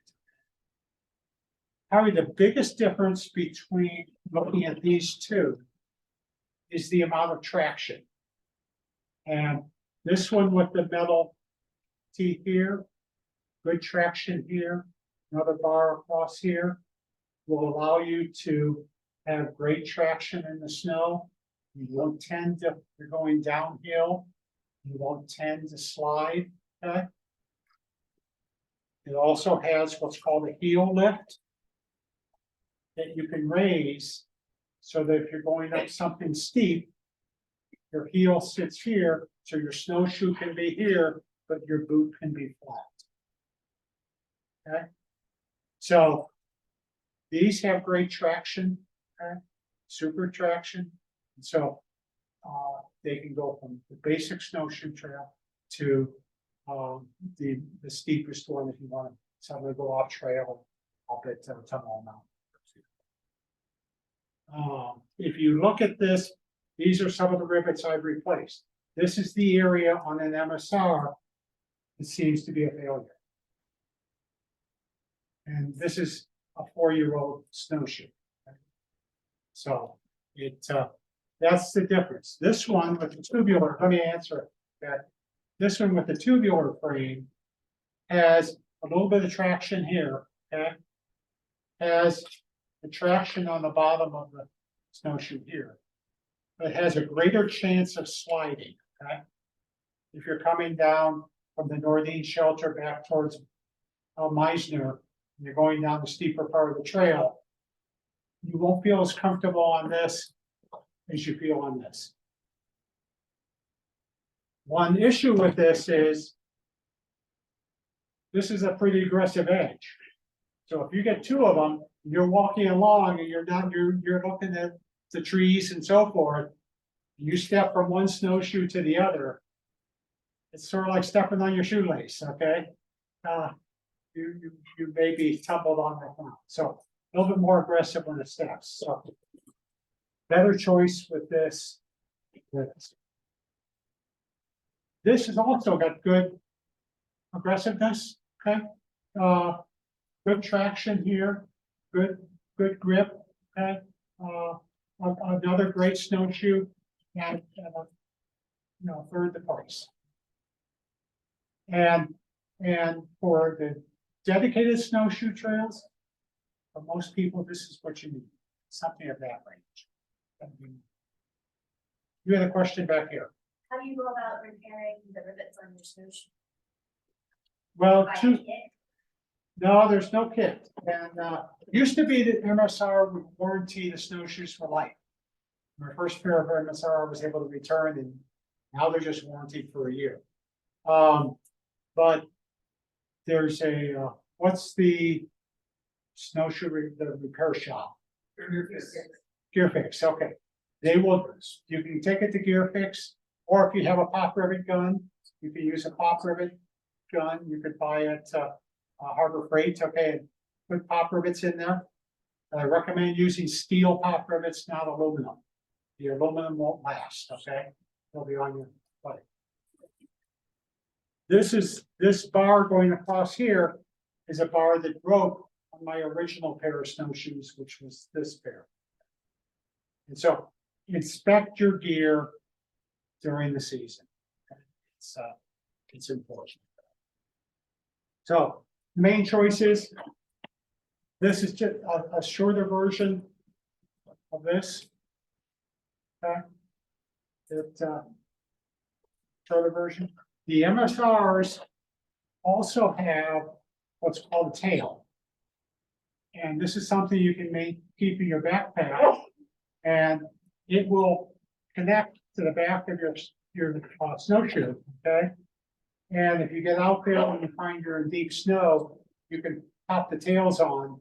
A: Probably the biggest difference between looking at these two is the amount of traction. And this one with the metal teeth here, good traction here, another bar across here will allow you to have great traction in the snow. You won't tend to, you're going downhill, you won't tend to slide, okay? It also has what's called a heel lift that you can raise so that if you're going up something steep, your heel sits here, so your snowshoe can be here, but your boot can be flat. Okay? So these have great traction, okay? Super traction. And so they can go from the basic snowshoe trail to the steepest one if you want to suddenly go off trail up at Tunnel Mountain. If you look at this, these are some of the rivets I've replaced. This is the area on an MSR that seems to be a failure. And this is a 4-year-old snowshoe. Okay? So that's the difference. This one with the tubular, let me answer that. This one with the tubular frame has a little bit of traction here, okay? Has the traction on the bottom of the snowshoe here. But it has a greater chance of sliding, okay? If you're coming down from the Nordine shelter back towards Meisner, and you're going down the steeper part of the trail, you won't feel as comfortable on this as you feel on this. One issue with this is a pretty aggressive edge. So if you get 2 of them, you're walking along and you're looking at the trees and so forth, you step from one snowshoe to the other, it's sort of like stepping on your shoelace, okay? You may be tumbled on the ground. So a little bit more aggressive on the steps. So better choice with this. This has also got good aggressiveness, okay? Good traction here, good grip, okay? Another great snowshoe and third the price. And for the dedicated snowshoe trails, for most people, this is what you need, something of that range. You had a question back here.
F: How do you go about repairing the rivets on your snowshoe?
A: Well,
F: Buy a kit?
A: no, there's no kit. And it used to be that MSR would warranty the snowshoes for life. My first pair of MSR I was able to return, and now they're just warranted for a year. But there's a what's the snowshoe the repair shop? Gear Fix. Okay, they will. You can take it to Gear Fix, or if you have a pop rivet gun, you can use a pop rivet gun. You could buy it Harbor Freight. Okay, and put pop rivets in there. I recommend using steel pop rivets, not aluminum. The aluminum won't last. Okay, they'll be on your body. This bar going across here is a bar that broke on my original pair of snowshoes, which was this pair. And so inspect your gear during the season. It's important. So main choices. This is just a shorter version of this. Okay. Shorter version. The MSRs also have what's called a tail. And this is something you can keep in your backpack, and it will connect to the back of your snowshoe, okay? And if you get out there and you find you're in deep snow, you can pop the tails on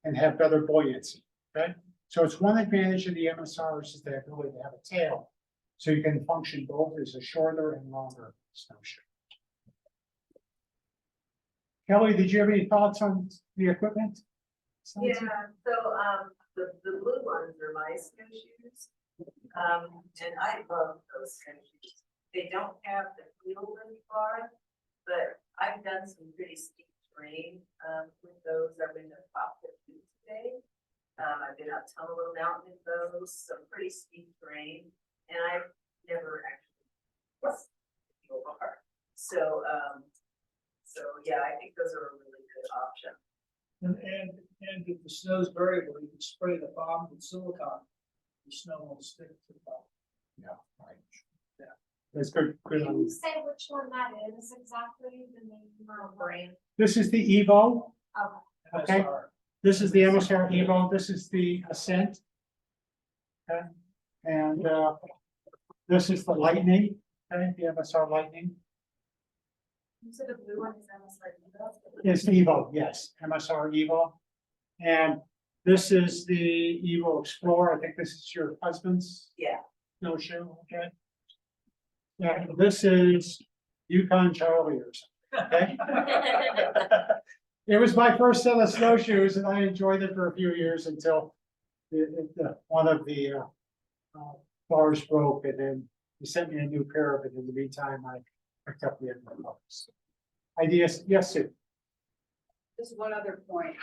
A: and have better buoyancy, okay? So it's one advantage of the MSRs is the ability to have a tail. So you can function both as a shorter and longer snowshoe. Kelly, did you have any thoughts on the equipment?
G: Yeah, so the blue ones are my snowshoes. And I love those snowshoes. They don't have the heel lift bar, but I've done some pretty steep terrain with those. I've been to top 50 today. I've been up Tunnel Mountain in those, some pretty steep terrain, and I've never actually lost the heel bar. So
H: And if the snow's variable, you can spray the bottom with silicone. The snow won't stick to the bottom.
A: Yeah, right. Yeah, that's good, good.
F: Can you say which one that is exactly, the name or brand?
A: This is the Evo, Okay.
H: MSR.
A: this is the MSR Evo, this is the Ascent. Okay, and, this is the Lightning, okay, the MSR Lightning.
F: You said the blue one is almost like.
A: It's Evo, yes, MSR Evo. And this is the Evo Explorer, I think this is your husband's
G: Yeah.
A: snowshoe, okay? Yeah, this is Yukon Charlie or something, okay? It was my first set of snowshoes and I enjoyed it for a few years until one of the bars broke and then he sent me a new pair of it. In the meantime, I picked up the other ones. Ideas, yes, Sue?
I: Just one other point,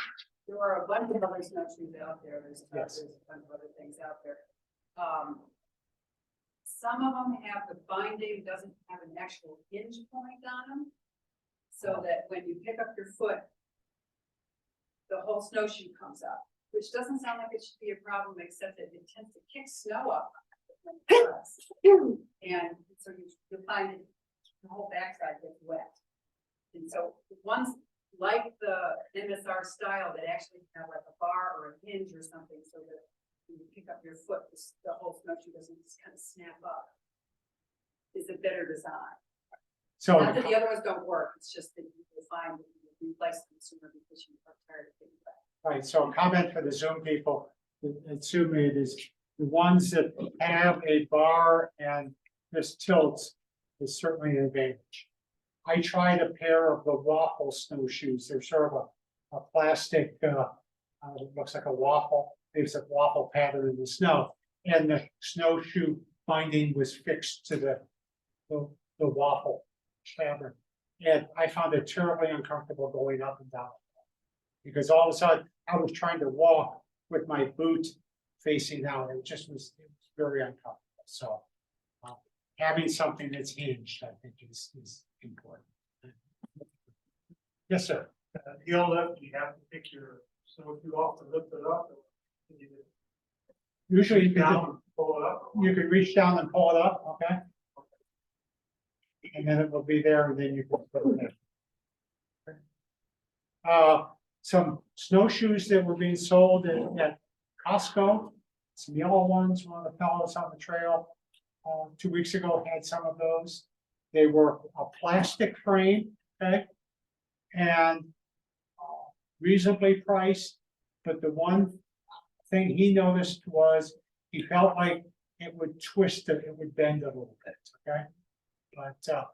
I: there are a bunch of other snowshoes out there, there's
A: Yes.
I: a bunch of other things out there. Some of them have the binding, doesn't have an actual hinge point on them. So that when you pick up your foot, the whole snowshoe comes up, which doesn't sound like it should be a problem, except that it tends to kick snow up. when it does. And so you find it, the whole backside gets wet. And so ones like the MSR style that actually have like a bar or a hinge or something, so that when you pick up your foot, the whole snowshoe doesn't just kind of snap up, is a better design.
A: So.
I: Not that the other ones don't work, it's just that you will find that you replace them sooner because you are tired of getting back.
A: Right, so a comment for the Zoom people, that Sue made is the ones that have a bar and this tilts is certainly an advantage. I tried a pair of the waffle snowshoes, they're sort of a plastic, it looks like a waffle, there's a waffle pattern in the snow. And the snowshoe binding was fixed to the waffle pattern. And I found it terribly uncomfortable going up and down. Because all of a sudden, I was trying to walk with my boot facing out, it was very uncomfortable, so. Having something that's hinged, I think is important. Yes, sir.
B: Heel lift, you have to pick your snowshoe off to lift it up.
A: Usually you
B: Down,
A: can,
B: pull it up.
A: you can reach down and pull it up, okay? And then it will be there and then you can put it in. Some snowshoes that were being sold at Costco, some yellow ones, one of the fellows on the trail. 2 weeks ago had some of those. They were a plastic frame, okay? And reasonably priced, but the one thing he noticed was he felt like it would twist it, it would bend a little bit, okay? But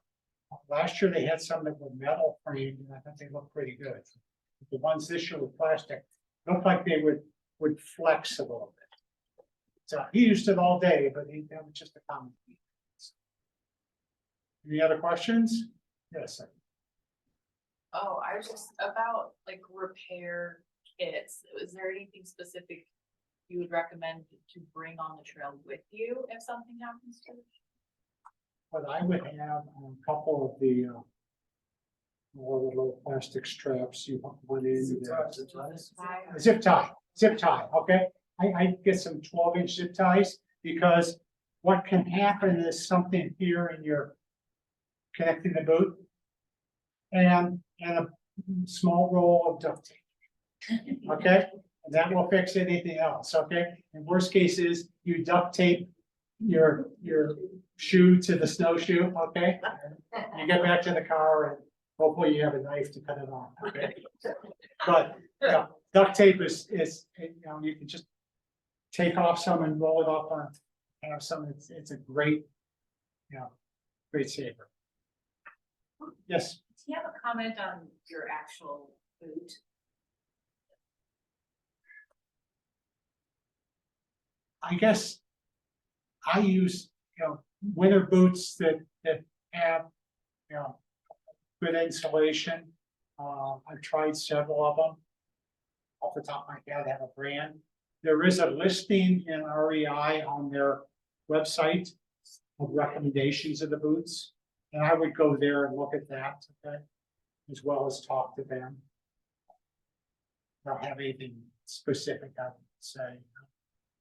A: last year they had some that were metal framed and I think they looked pretty good. The ones this year were plastic, looked like they would flex a little bit. So he used it all day, but that was just a comment. Any other questions? Yes, sir.
J: Oh, I was just about like repair kits. Was there anything specific you would recommend to bring on the trail with you if something happens to it?
A: But I would have a couple of the little plastic straps you went in. Zip tie, okay? I get some 12-inch zip ties because what can happen is something here in your connecting the boot and a small roll of duct tape. Okay, and that will fix anything else, okay? And worst case is you duct tape your shoe to the snowshoe, okay? You get back to the car and hopefully you have a knife to cut it off, okay? But yeah, duct tape is, you can just take off some and roll it up on, have some, it's a great, great saver. Yes,
J: Do you have a comment on your actual boot?
A: I guess I use, winter boots that have, good insulation. I've tried several of them. Off the top of my head, I have a brand. There is a listing in REI on their website of recommendations of the boots. And I would go there and look at that, okay, as well as talk to them. don't have anything specific I would say.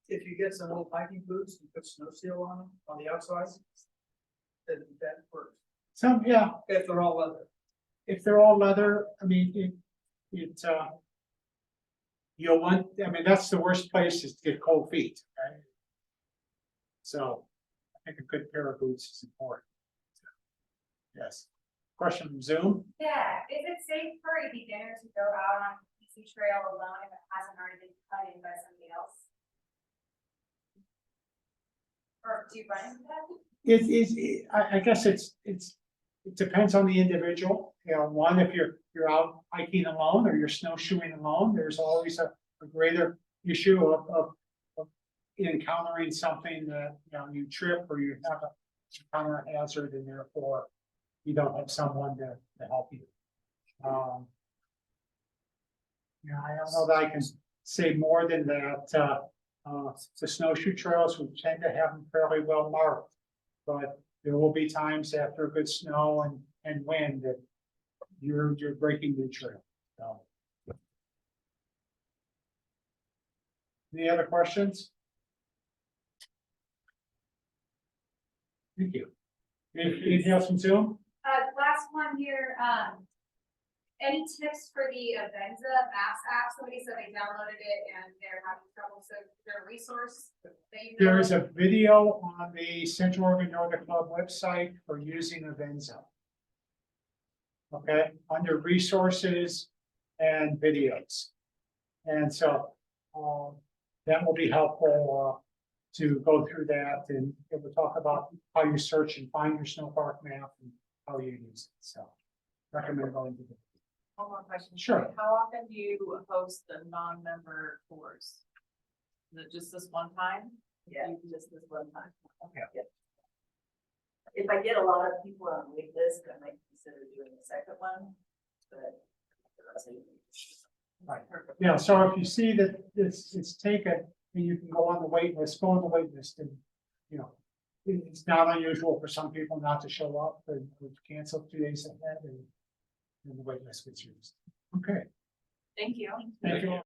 H: If you get some old hiking boots and put snow seal on them on the outside, then that works.
A: Some, yeah,
H: If they're all leather.
A: if they're all leather, I mean, you'll want, I mean, that's the worst place is to get cold feet, right? So I think a good pair of boots is important. Yes. Question from Zoom?
F: Yeah, is it safe for a beginner to go out on a easy trail alone if it hasn't already been cut in by somebody else? Or do you run into that?
A: I guess it depends on the individual. You know, one, if you're out hiking alone or you're snowshoeing alone, there's always a greater issue of encountering something that, you know, you trip or you have a encounter a hazard and therefore you don't have someone to help you. You know, I don't know that I can say more than that. The snowshoe trails, we tend to have them fairly well marked, but there will be times after a good snow and wind that you're breaking the trail. So. Any other questions? Thank you. Anything else from Zoom?
F: Last one here, any tips for the Avenza Maps app? Somebody said they downloaded it and they're having trouble, so is there a resource that you know?
A: There is a video on the Central Oregon Nordic Club website for using Avenza. Okay, under resources and videos. And so, that will be helpful, to go through that and it will talk about how you search and find your snow park map and how you use it. So recommend going to the.
J: One more question.
A: Sure.
J: How often do you host the non-member tours? Is it just this one time?
C: Yeah, just this one time.
A: Yeah.
C: Yep. If I get a lot of people on the wait list, I might consider doing the second one, but.
A: Right. Yeah, so if you see that it's taken, and you can go on the wait list, go on the wait list and, you know, it's not unusual for some people not to show up and cancel 2 days ahead and the wait list gets used. Okay,
J: Thank you.
A: thank you.